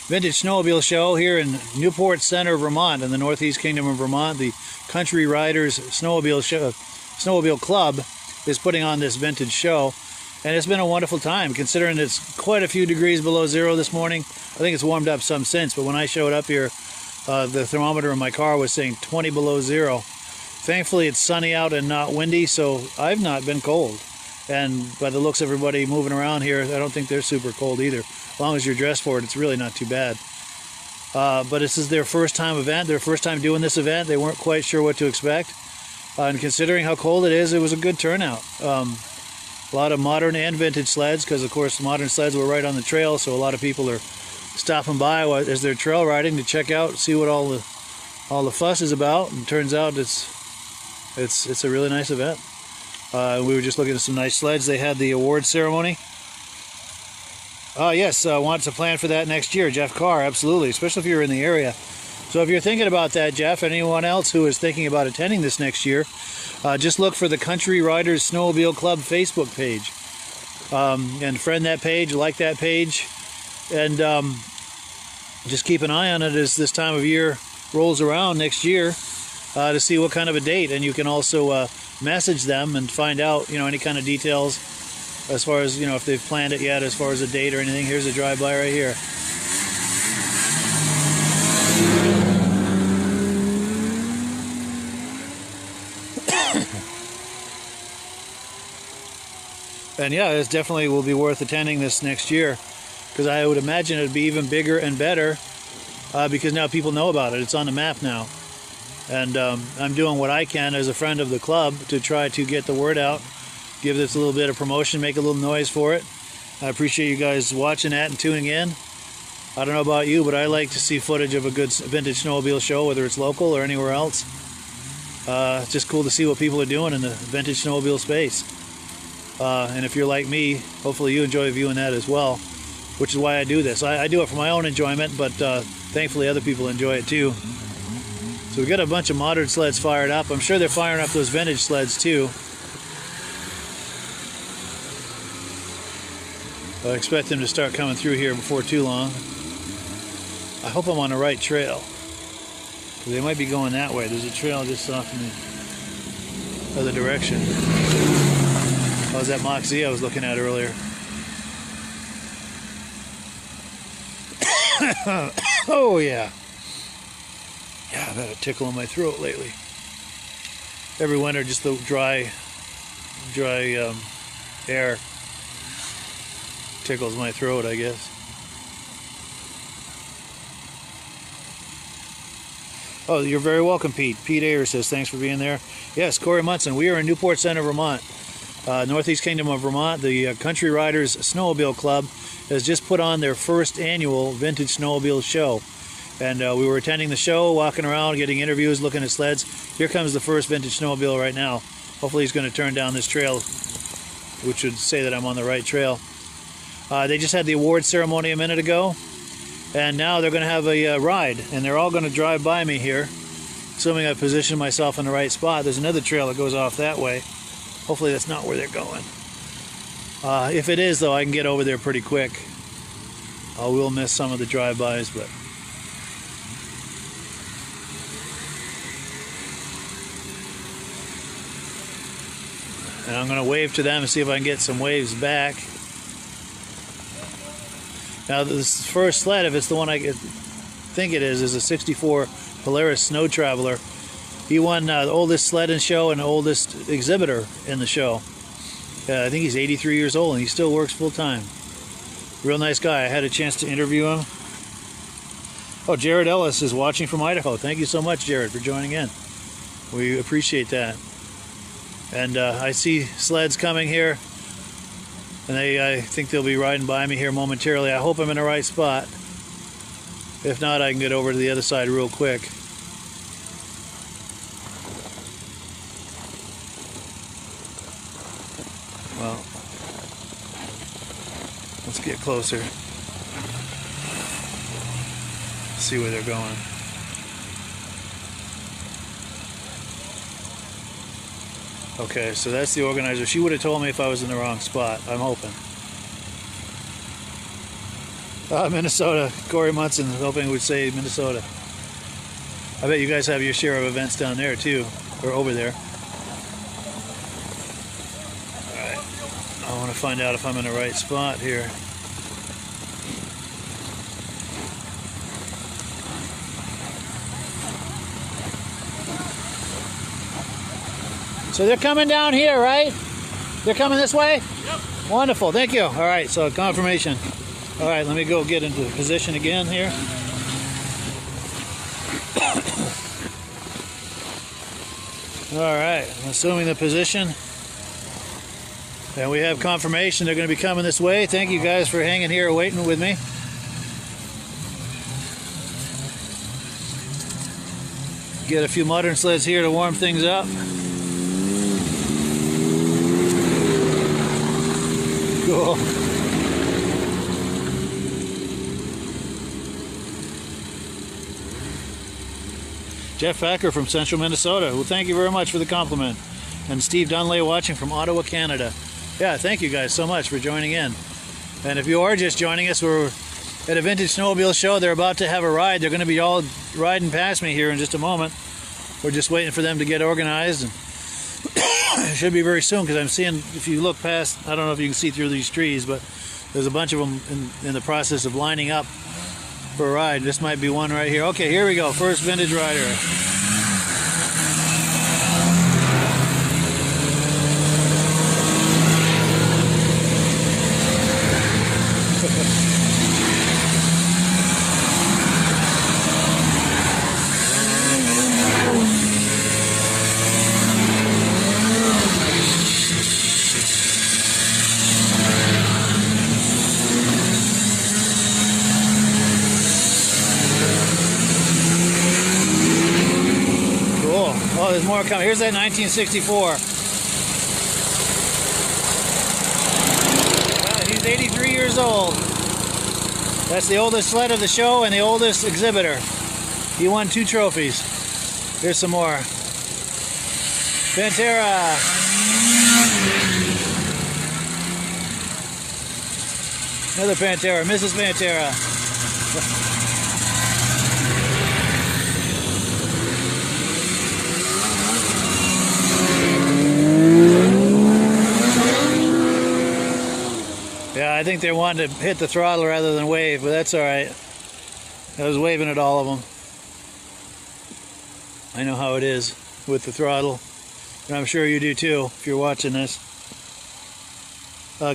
Vintage Snowmobile Show here in Newport Center, Vermont, in the Northeast Kingdom of Vermont. The Country Riders Snowmobile Club is putting on this vintage show. And it's been a wonderful time, considering it's quite a few degrees below zero this morning. I think it's warmed up some since, but when I showed up here, the thermometer in my car was saying 20 below zero. Thankfully, it's sunny out and not windy, so I've not been cold. And by the looks of everybody moving around here, I don't think they're super cold either. As long as you're dressed for it, it's really not too bad. But this is their first time event, their first time doing this event. They weren't quite sure what to expect. And considering how cold it is, it was a good turnout. A lot of modern and vintage sleds, because of course modern sleds were right on the trail, so a lot of people are stopping by as they're trail riding to check out, see what all the fuss is about. And it turns out it's a really nice event. We were just looking at some nice sleds. They had the award ceremony. Yes, I want to plan for that next year. Jeff Carr, absolutely, especially if you're in the area. So if you're thinking about that, Jeff, anyone else who is thinking about attending this next year, just look for the Country Riders Snowmobile Club Facebook page. And friend that page, like that page, and just keep an eye on it as this time of year rolls around next year to see what kind of a date. And you can also message them and find out, any kind of details as far as, if they've planned it yet as far as a date or anything. Here's a drive-by right here. And yeah, it definitely will be worth attending this next year, because I would imagine it would be even bigger and better because now people know about it. It's on the map now. And I'm doing what I can as a friend of the club to try to get the word out, give this a little bit of promotion, make a little noise for it. I appreciate you guys watching that and tuning in. I don't know about you, but I like to see footage of a good vintage snowmobile show, whether it's local or anywhere else. It's just cool to see what people are doing in the vintage snowmobile space. And if you're like me, hopefully you enjoy viewing that as well, which is why I do this. I do it for my own enjoyment, but thankfully other people enjoy it too. So we got a bunch of modern sleds fired up. I'm sure they're firing up those vintage sleds too. I expect them to start coming through here before too long. I hope I'm on the right trail, because they might be going that way. There's a trail just off in the other direction. Oh, was that Mach Z I was looking at earlier? Oh yeah. Yeah, I've had a tickle in my throat lately. Every winter, just the dry air tickles my throat, I guess. Oh, you're very welcome, Pete. Pete Ayer says, thanks for being there. Yes, Corey Munson. We are in Newport Center, Vermont. Northeast Kingdom of Vermont. The Country Riders Snowmobile Club has just put on their first annual Vintage Snowmobile Show. And we were attending the show, walking around, getting interviews, looking at sleds. Here comes the first vintage snowmobile right now. Hopefully he's going to turn down this trail, which would say that I'm on the right trail. They just had the award ceremony a minute ago, and now they're going to have a ride, and they're all going to drive by me here, assuming I position myself in the right spot. There's another trail that goes off that way. Hopefully that's not where they're going. If it is, though, I can get over there pretty quick. I will miss some of the drive-bys, but... And I'm going to wave to them and see if I can get some waves back. Now this first sled, if it's the one I think it is a 64 Polaris Snow Traveler. He won the oldest sled in show and oldest exhibitor in the show. I think he's 83 years old and he still works full time. Real nice guy. I had a chance to interview him. Oh, Jared Ellis is watching from Idaho. Thank you so much, Jared, for joining in. We appreciate that. And I see sleds coming here, and I think they'll be riding by me here momentarily. I hope I'm in the right spot. If not, I can get over to the other side real quick. Well, let's get closer. See where they're going. Okay, so that's the organizer. She would have told me if I was in the wrong spot. I'm hoping. Minnesota. Corey Munson hoping would say Minnesota. I bet you guys have your share of events down there too, or over there. Alright. I want to find out if I'm in the right spot here. So they're coming down here, right? They're coming this way? Yep. Wonderful, thank you. All right, so confirmation. All right, let me go get into position again here. All right, I'm assuming the position. And we have confirmation they're going to be coming this way. Thank you guys for hanging here waiting with me. Get a few modern sleds here to warm things up. Cool. Jeff Packer from Central Minnesota. Well, thank you very much for the compliment. And Steve Dunlay watching from Ottawa, Canada. Yeah, thank you guys so much for joining in. And if you are just joining us, we're at a Vintage Snowmobile show. They're about to have a ride. They're going to be all riding past me here in just a moment. We're just waiting for them to get organized. And it should be very soon because I'm seeing, if you look past, I don't know if you can see through these trees, but there's a bunch of them in the process of lining up for a ride. This might be one right here. Okay, here we go. First vintage rider. Oh, there's more coming. Here's that 1964. He's 83 years old. That's the oldest sled of the show and the oldest exhibitor. He won 2 trophies. Here's some more. Pantera. Another Pantera. Mrs. Pantera. Yeah, I think they wanted to hit the throttle rather than wave, but that's all right. I was waving at all of them. I know how it is with the throttle, and I'm sure you do too if you're watching this.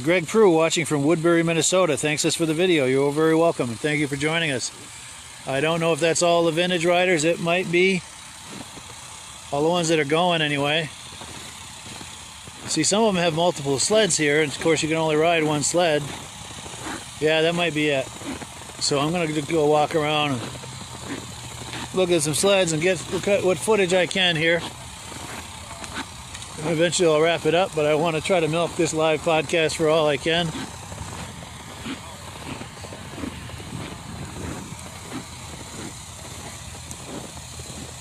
Greg Prue watching from Woodbury, Minnesota. Thanks us for the video. You're very welcome, and thank you for joining us. I don't know if that's all the vintage riders. It might be. All the ones that are going anyway. See, some of them have multiple sleds here, and of course you can only ride one sled. Yeah, that might be it. So I'm going to go walk around and look at some sleds and get what footage I can here. And eventually I'll wrap it up, but I want to try to milk this live podcast for all I can.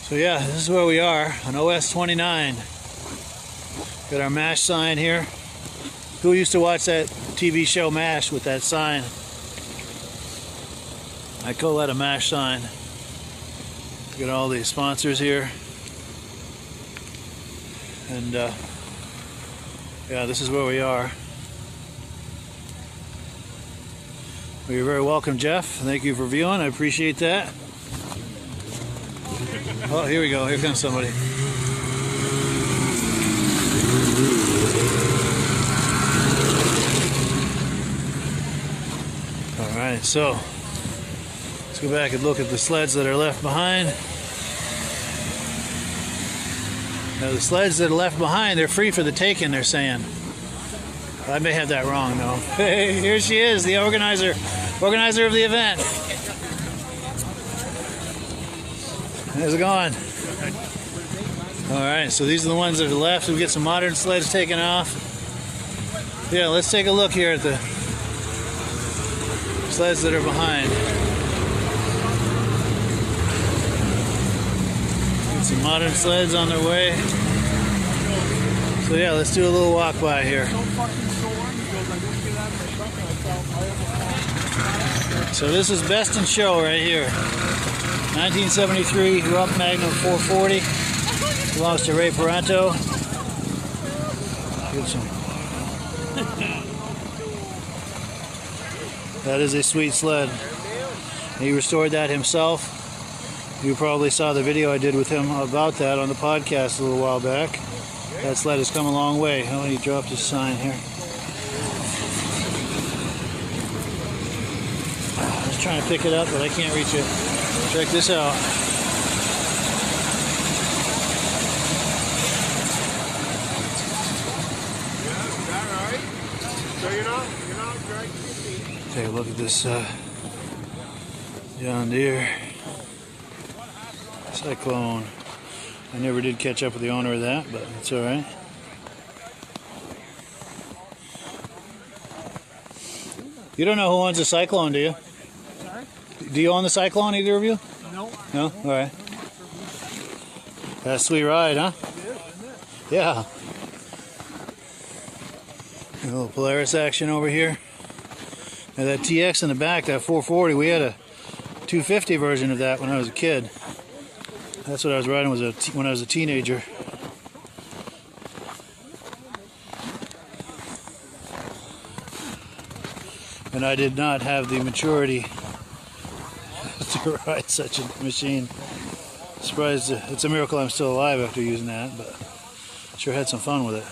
So yeah, this is where we are on OS 29. Got our MASH sign here. Who used to watch that TV show MASH with that sign? I call that a MASH sign. Got all these sponsors here. And yeah, this is where we are. Well, you're very welcome, Jeff. Thank you for viewing. I appreciate that. Oh, here we go. Here comes somebody. All right, so let's go back and look at the sleds that are left behind. Now, the sleds that are left behind, they're free for the taking, they're saying. I may have that wrong, though. Hey, here she is, the organizer of the event. How's it going? All right, so these are the ones that are left. We'll get some modern sleds taken off. Yeah, let's take a look here at the sleds that are behind. Get some modern sleds on their way. So yeah, let's do a little walk by here. So this is Best in Show right here. 1973 Rupp Magnum 440. Belongs to Ray Paranto. Get some. That is a sweet sled. He restored that himself. You probably saw the video I did with him about that on the podcast a little while back. That sled has come a long way. Oh, he dropped his sign here. I was trying to pick it up, but I can't reach it. Check this out. Take a look at this John Deere Cyclone. I never did catch up with the owner of that, but it's all right. You don't know who owns the Cyclone, do you? Sorry? Do you own the Cyclone, either of you? No. No? All right. That's a sweet ride, huh? It is, isn't it? Yeah. A little Polaris action over here. Now that TX in the back, that 440, we had a 250 version of that when I was a kid. That's what I was riding when I was a teenager. And I did not have the maturity to ride such a machine. Surprised, it's a miracle I'm still alive after using that, but sure had some fun with it.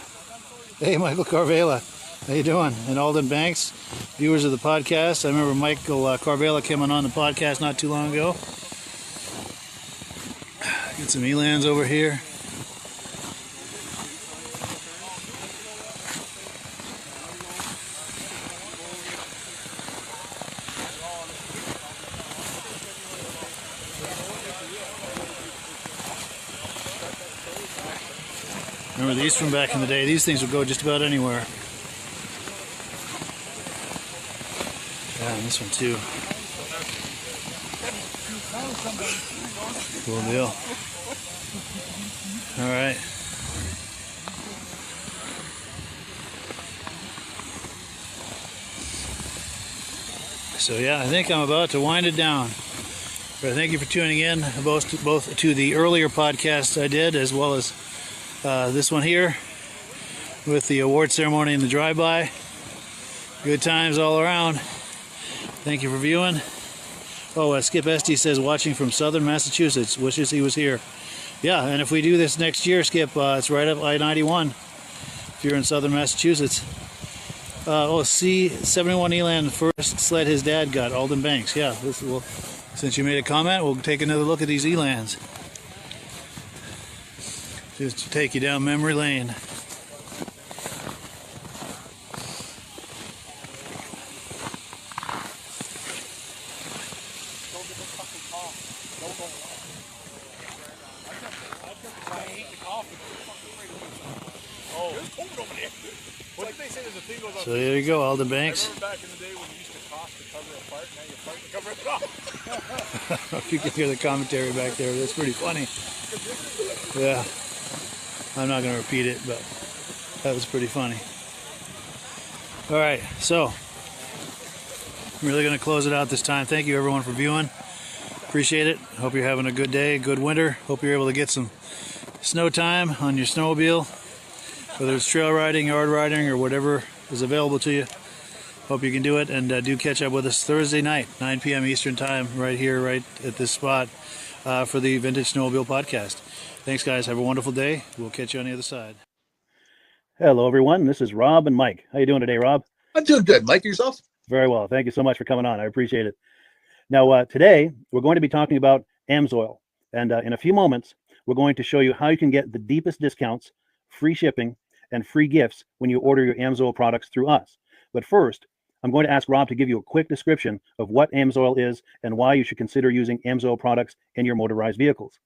Hey, Michael Carvela. How you doing? And Alden Banks, viewers of the podcast. I remember Michael Carvela came on the podcast not too long ago. Get some Elans over here. Remember these from back in the day? These things would go just about anywhere. Yeah, and this one too. Cool deal. All right. So yeah, I think I'm about to wind it down. But thank you for tuning in, both to the earlier podcast I did, as well as this one here with the award ceremony and the drive-by. Good times all around. Thank you for viewing. Oh, Skip Esty says watching from southern Massachusetts. Wishes he was here. Yeah, and if we do this next year, Skip, it's right up I-91 if you're in southern Massachusetts. C71 Elan, first sled his dad got, Alden Banks. Yeah, since you made a comment, we'll take another look at these Elans. Just to take you down memory lane. So there you go, Alden Banks. Back in the day when you used to cost to cover a part, now you fight to cover it off. If you can hear the commentary back there, that's pretty funny. Yeah, I'm not going to repeat it, but that was pretty funny. All right, so I'm really going to close it out this time. Thank you everyone for viewing. Appreciate it. Hope you're having a good day, good winter. Hope you're able to get some snow time on your snowmobile, whether it's trail riding, yard riding, or whatever is available to you. Hope you can do it, and do catch up with us Thursday night, 9 p.m. Eastern Time, right here, right at this spot, for the Vintage Snowmobile Podcast. Thanks, guys. Have a wonderful day. We'll catch you on the other side. Hello, everyone. This is Rob and Mike. How you doing today, Rob? I'm doing good. Mike, yourself? Very well. Thank you so much for coming on. I appreciate it. Now, today, we're going to be talking about AMSOIL. And in a few moments, we're going to show you how you can get the deepest discounts, free shipping, and free gifts when you order your AMSOIL products through us. But first, I'm going to ask Rob to give you a quick description of what AMSOIL is and why you should consider using AMSOIL products in your motorized vehicles.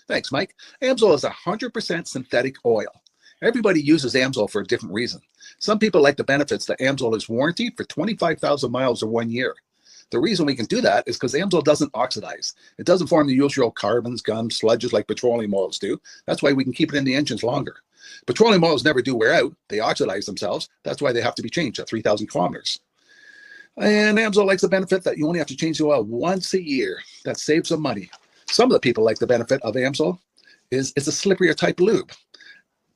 Thanks, Mike. AMSOIL is 100% synthetic oil. Everybody uses AMSOIL for a different reason. Some people like the benefits that AMSOIL is warranted for 25,000 miles or 1 year. The reason we can do that is because AMSOIL doesn't oxidize. It doesn't form the usual carbons, gums, sludges like petroleum oils do. That's why we can keep it in the engines longer. Petroleum oils never do wear out. They oxidize themselves. That's why they have to be changed at 3,000 kilometers. And AMSOIL likes the benefit that you only have to change the oil once a year. That saves some money. Some of the people like the benefit of AMSOIL is it's a slipperier type lube.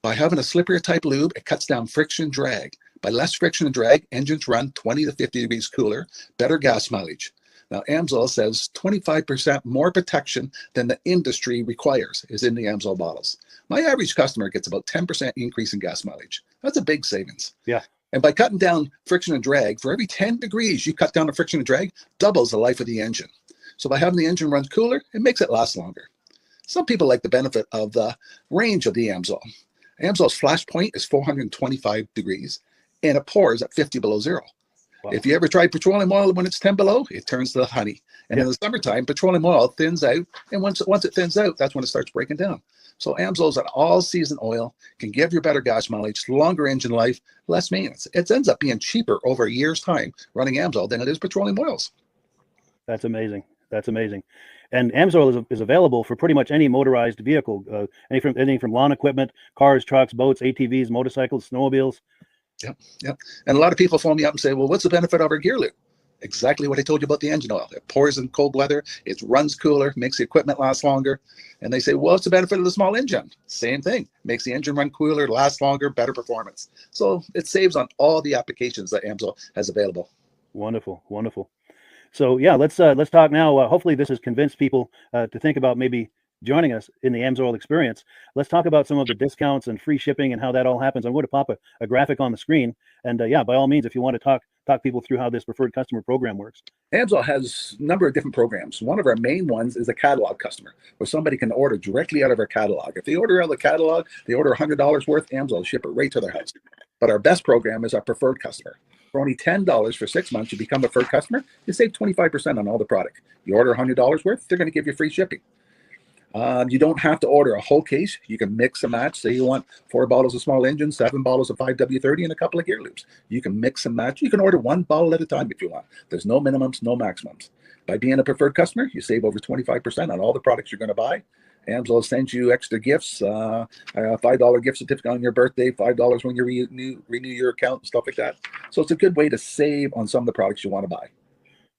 By having a slipperier type lube, it cuts down friction drag. By less friction and drag, engines run 20 to 50 degrees cooler, better gas mileage. Now, AMSOIL says 25% more protection than the industry requires is in the AMSOIL bottles. My average customer gets about 10% increase in gas mileage. That's a big savings. Yeah. And by cutting down friction and drag, for every 10 degrees you cut down the friction and drag, doubles the life of the engine. So by having the engine run cooler, it makes it last longer. Some people like the benefit of the range of the AMSOIL. AMSOIL's flash point is 425 degrees, and it pours at 50 below zero. Wow. If you ever tried petroleum oil when it's 10 below, it turns to honey. And in the summertime, petroleum oil thins out, and once it thins out, that's when it starts breaking down. So AMSOIL is an all-season oil, can give you better gas mileage, longer engine life, less maintenance. It ends up being cheaper over a year's time running AMSOIL than it is petroleum oils. That's amazing. That's amazing. And AMSOIL is available for pretty much any motorized vehicle, anything from lawn equipment, cars, trucks, boats, ATVs, motorcycles, snowmobiles. Yep. And a lot of people phone me up and say, well, what's the benefit of our gear lube? Exactly what I told you about the engine oil. It pours in cold weather, it runs cooler, makes the equipment last longer. And they say, well, what's the benefit of the small engine? Same thing. Makes the engine run cooler, last longer, better performance. So it saves on all the applications that AMSOIL has available. Wonderful, wonderful. So yeah, let's talk now. Hopefully this has convinced people to think about maybe joining us in the AMSOIL experience. Let's talk about some of the discounts and free shipping and how that all happens. I'm going to pop a graphic on the screen. And yeah, by all means, if you want to talk people through how this preferred customer program works. AMSOIL has a number of different programs. One of our main ones is a catalog customer, where somebody can order directly out of our catalog. If they order out of the catalog, they order $100 worth, AMSOIL will ship it right to their house. But our best program is our preferred customer. For only $10 for 6 months, you become a preferred customer, you save 25% on all the product. You order $100 worth, they're going to give you free shipping. You don't have to order a whole case. You can mix and match. Say you want 4 bottles of small engine, 7 bottles of 5W30, and a couple of gear loops. You can mix and match. You can order 1 bottle at a time if you want. There's no minimums, no maximums. By being a preferred customer, you save over 25% on all the products you're going to buy. AMSOIL sends you extra gifts, a $5 gift certificate on your birthday, $5 when you renew your account, and stuff like that. So it's a good way to save on some of the products you want to buy.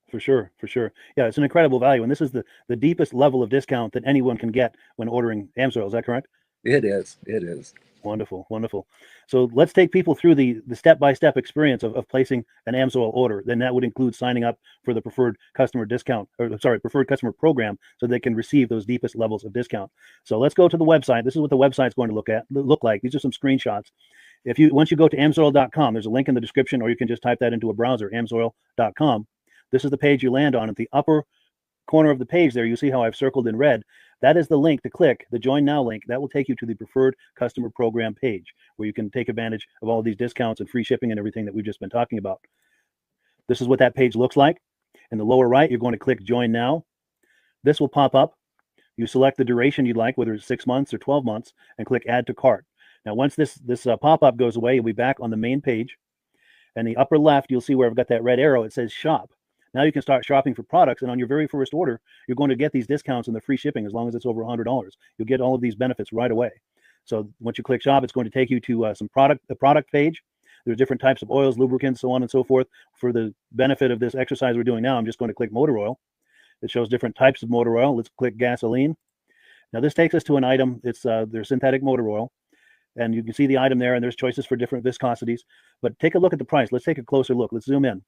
For sure, for sure. Yeah, it's an incredible value. And this is the deepest level of discount that anyone can get when ordering AMSOIL. Is that correct? It is. It is. Wonderful, wonderful. So let's take people through the step-by-step experience of placing an AMSOIL order. Then that would include signing up for the preferred customer discount, preferred customer program, so they can receive those deepest levels of discount. So let's go to the website. This is what the website's going to look like. These are some screenshots. Once you go to amsoil.com, there's a link in the description, or you can just type that into a browser, amsoil.com. This is the page you land on. At the upper corner of the page there, you see how I've circled in red. That is the link to click, the Join Now link. That will take you to the Preferred Customer Program page, where you can take advantage of all of these discounts and free shipping and everything that we've just been talking about. This is what that page looks like. In the lower right, you're going to click Join Now. This will pop up. You select the duration you'd like, whether it's 6 months or 12 months, and click Add to Cart. Now, once this pop-up goes away, you'll be back on the main page. And the upper left, you'll see where I've got that red arrow. It says Shop. Now you can start shopping for products, and on your very first order, you're going to get these discounts and the free shipping as long as it's over $100. You'll get all of these benefits right away. So once you click Shop, it's going to take you to the product page. There's different types of oils, lubricants, so on and so forth. For the benefit of this exercise we're doing now, I'm just going to click motor oil. It shows different types of motor oil. Let's click gasoline. Now this takes us to an item. It's their synthetic motor oil. and you can see the item there, and there's choices for different viscosities. But take a look at the price. Let's take a closer look. Let's zoom in.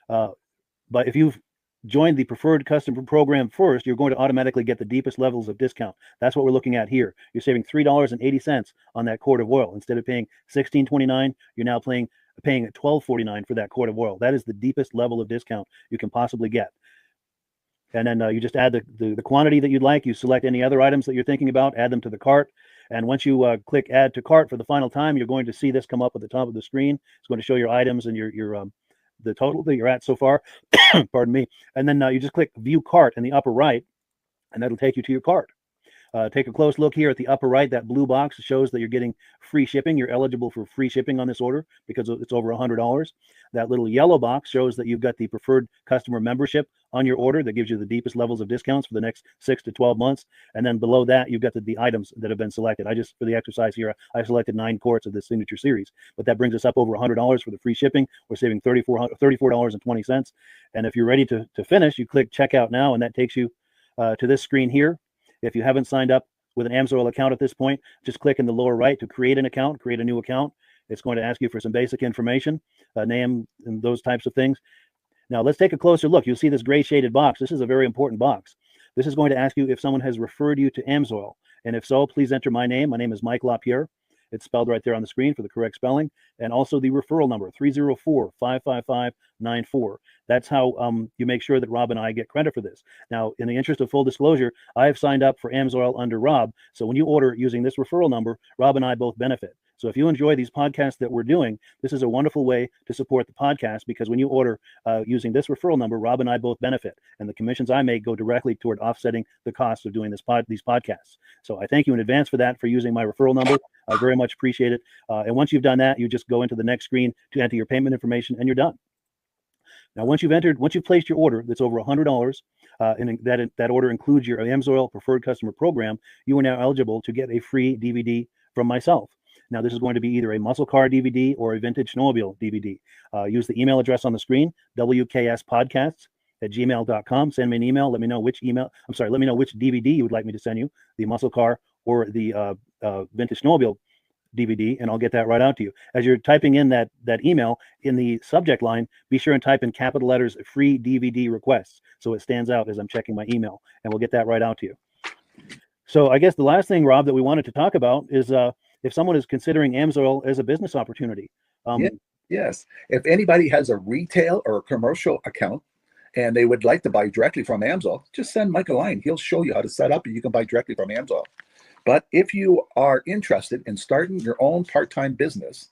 But if you've joined the preferred customer program first, you're going to automatically get the deepest levels of discount. That's what we're looking at here. You're saving $3.80 on that quart of oil. Instead of paying $16.29, you're now paying $12.49 for that quart of oil. That is the deepest level of discount you can possibly get. And then you just add the quantity that you'd like. You select any other items that you're thinking about, add them to the cart. And once you click add to cart for the final time, you're going to see this come up at the top of the screen. It's going to show your items and your the total that you're at so far. Pardon me. And then you just click view cart in the upper right, and that'll take you to your cart. Take a close look here at the upper right. That blue box shows that you're getting free shipping. You're eligible for free shipping on this order because it's over $100. That little yellow box shows that you've got the preferred customer membership on your order that gives you the deepest levels of discounts for the next 6 to 12 months. And then below that, you've got the items that have been selected. For the exercise here, I selected 9 quarts of the signature series, but that brings us up over $100 for the free shipping. We're saving $34.20. And if you're ready to finish, you click checkout now, and that takes you to this screen here. If you haven't signed up with an AMSOIL account at this point, just click in the lower right to create an account, create a new account. It's going to ask you for some basic information, name, and those types of things. Now let's take a closer look. You'll see this gray shaded box. This is a very important box. This is going to ask you if someone has referred you to AMSOIL. And if so, please enter my name. My name is Mike LaPierre. It's spelled right there on the screen for the correct spelling. And also the referral number, 304-555-94. That's how you make sure that Rob and I get credit for this. Now, in the interest of full disclosure, I have signed up for AMSOIL under Rob. So when you order using this referral number, Rob and I both benefit. So if you enjoy these podcasts that we're doing, this is a wonderful way to support the podcast, because when you order using this referral number, Rob and I both benefit. And the commissions I make go directly toward offsetting the cost of doing these podcasts. So I thank you in advance for that, for using my referral number. I very much appreciate it. And once you've done that, you just go into the next screen to enter your payment information, and you're done. Now, once you've placed your order that's over $100, and that order includes your AMSOIL preferred customer program, you are now eligible to get a free DVD from myself. Now, this is going to be either a muscle car DVD or a vintage snowmobile DVD. Use the email address on the screen, wkspodcasts@gmail.com. Send me an email. Let me know which DVD you would like me to send you, the muscle car or the vintage snowmobile DVD, and I'll get that right out to you. As you're typing in that email, in the subject line, be sure and type in capital letters free DVD requests, so it stands out as I'm checking my email, and we'll get that right out to you. So I guess the last thing, Rob, that we wanted to talk about is if someone is considering AMSOIL as a business opportunity. Yes. If anybody has a retail or a commercial account and they would like to buy directly from AMSOIL, just send Mike a line. He'll show you how to set up, and you can buy directly from AMSOIL. But if you are interested in starting your own part-time business,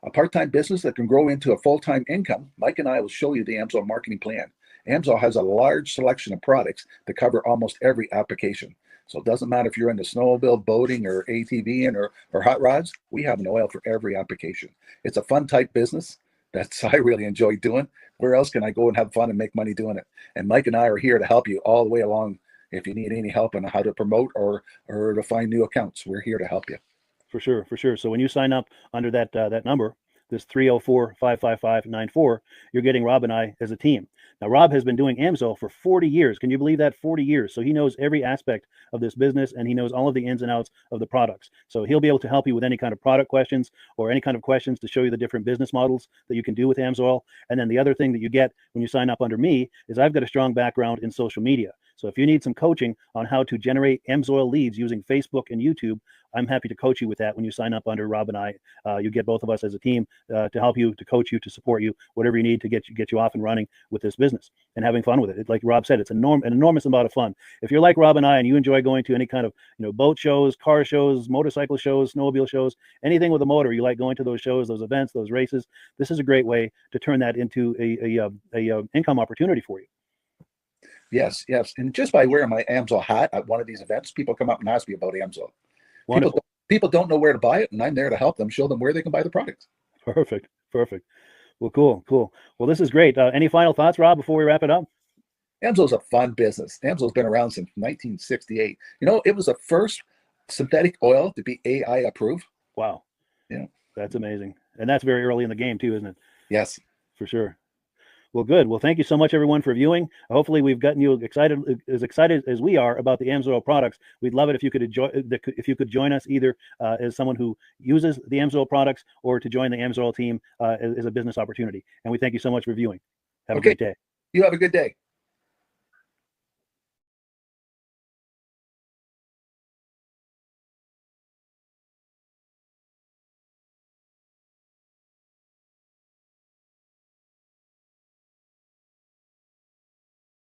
a part-time business that can grow into a full-time income, Mike and I will show you the AMSOIL marketing plan. AMSOIL has a large selection of products that cover almost every application. So it doesn't matter if you're into snowmobile, boating, or ATVing, or hot rods. We have an oil for every application. It's a fun type business. I really enjoy doing. Where else can I go and have fun and make money doing it? And Mike and I are here to help you all the way along. If you need any help on how to promote or to find new accounts, we're here to help you. For sure. So when you sign up under that number, this 304-555-94, you're getting Rob and I as a team. Now, Rob has been doing AMSOIL for 40 years. Can you believe that? 40 years. So he knows every aspect of this business, and he knows all of the ins and outs of the products. So he'll be able to help you with any kind of product questions or any kind of questions to show you the different business models that you can do with AMSOIL. And then the other thing that you get when you sign up under me is I've got a strong background in social media. So if you need some coaching on how to generate AMSOIL leads using Facebook and YouTube, I'm happy to coach you with that when you sign up under Rob and I. You get both of us as a team to help you, to coach you, to support you, whatever you need to get you off and running with this business and having fun with it. Like Rob said, it's an enormous amount of fun. If you're like Rob and I and you enjoy going to any kind of boat shows, car shows, motorcycle shows, snowmobile shows, anything with a motor, you like going to those shows, those events, those races, this is a great way to turn that into a income opportunity for you. Yes. And just by wearing my AMSOIL hat at one of these events, people come up and ask me about AMSOIL. People don't know where to buy it, and I'm there to help them, show them where they can buy the product. Perfect. Well, cool. Well, this is great. Any final thoughts, Rob, before we wrap it up? AMSOIL's a fun business. AMSOIL's been around since 1968. It was the first synthetic oil to be AI approved. Wow. Yeah. That's amazing. And that's very early in the game too, isn't it? Yes. For sure. Well, good. Well, thank you so much, everyone, for viewing. Hopefully, we've gotten you excited as we are about the AMSOIL products. We'd love it if you could join us either as someone who uses the AMSOIL products or to join the AMSOIL team as a business opportunity. And we thank you so much for viewing. Have a great day. You have a good day.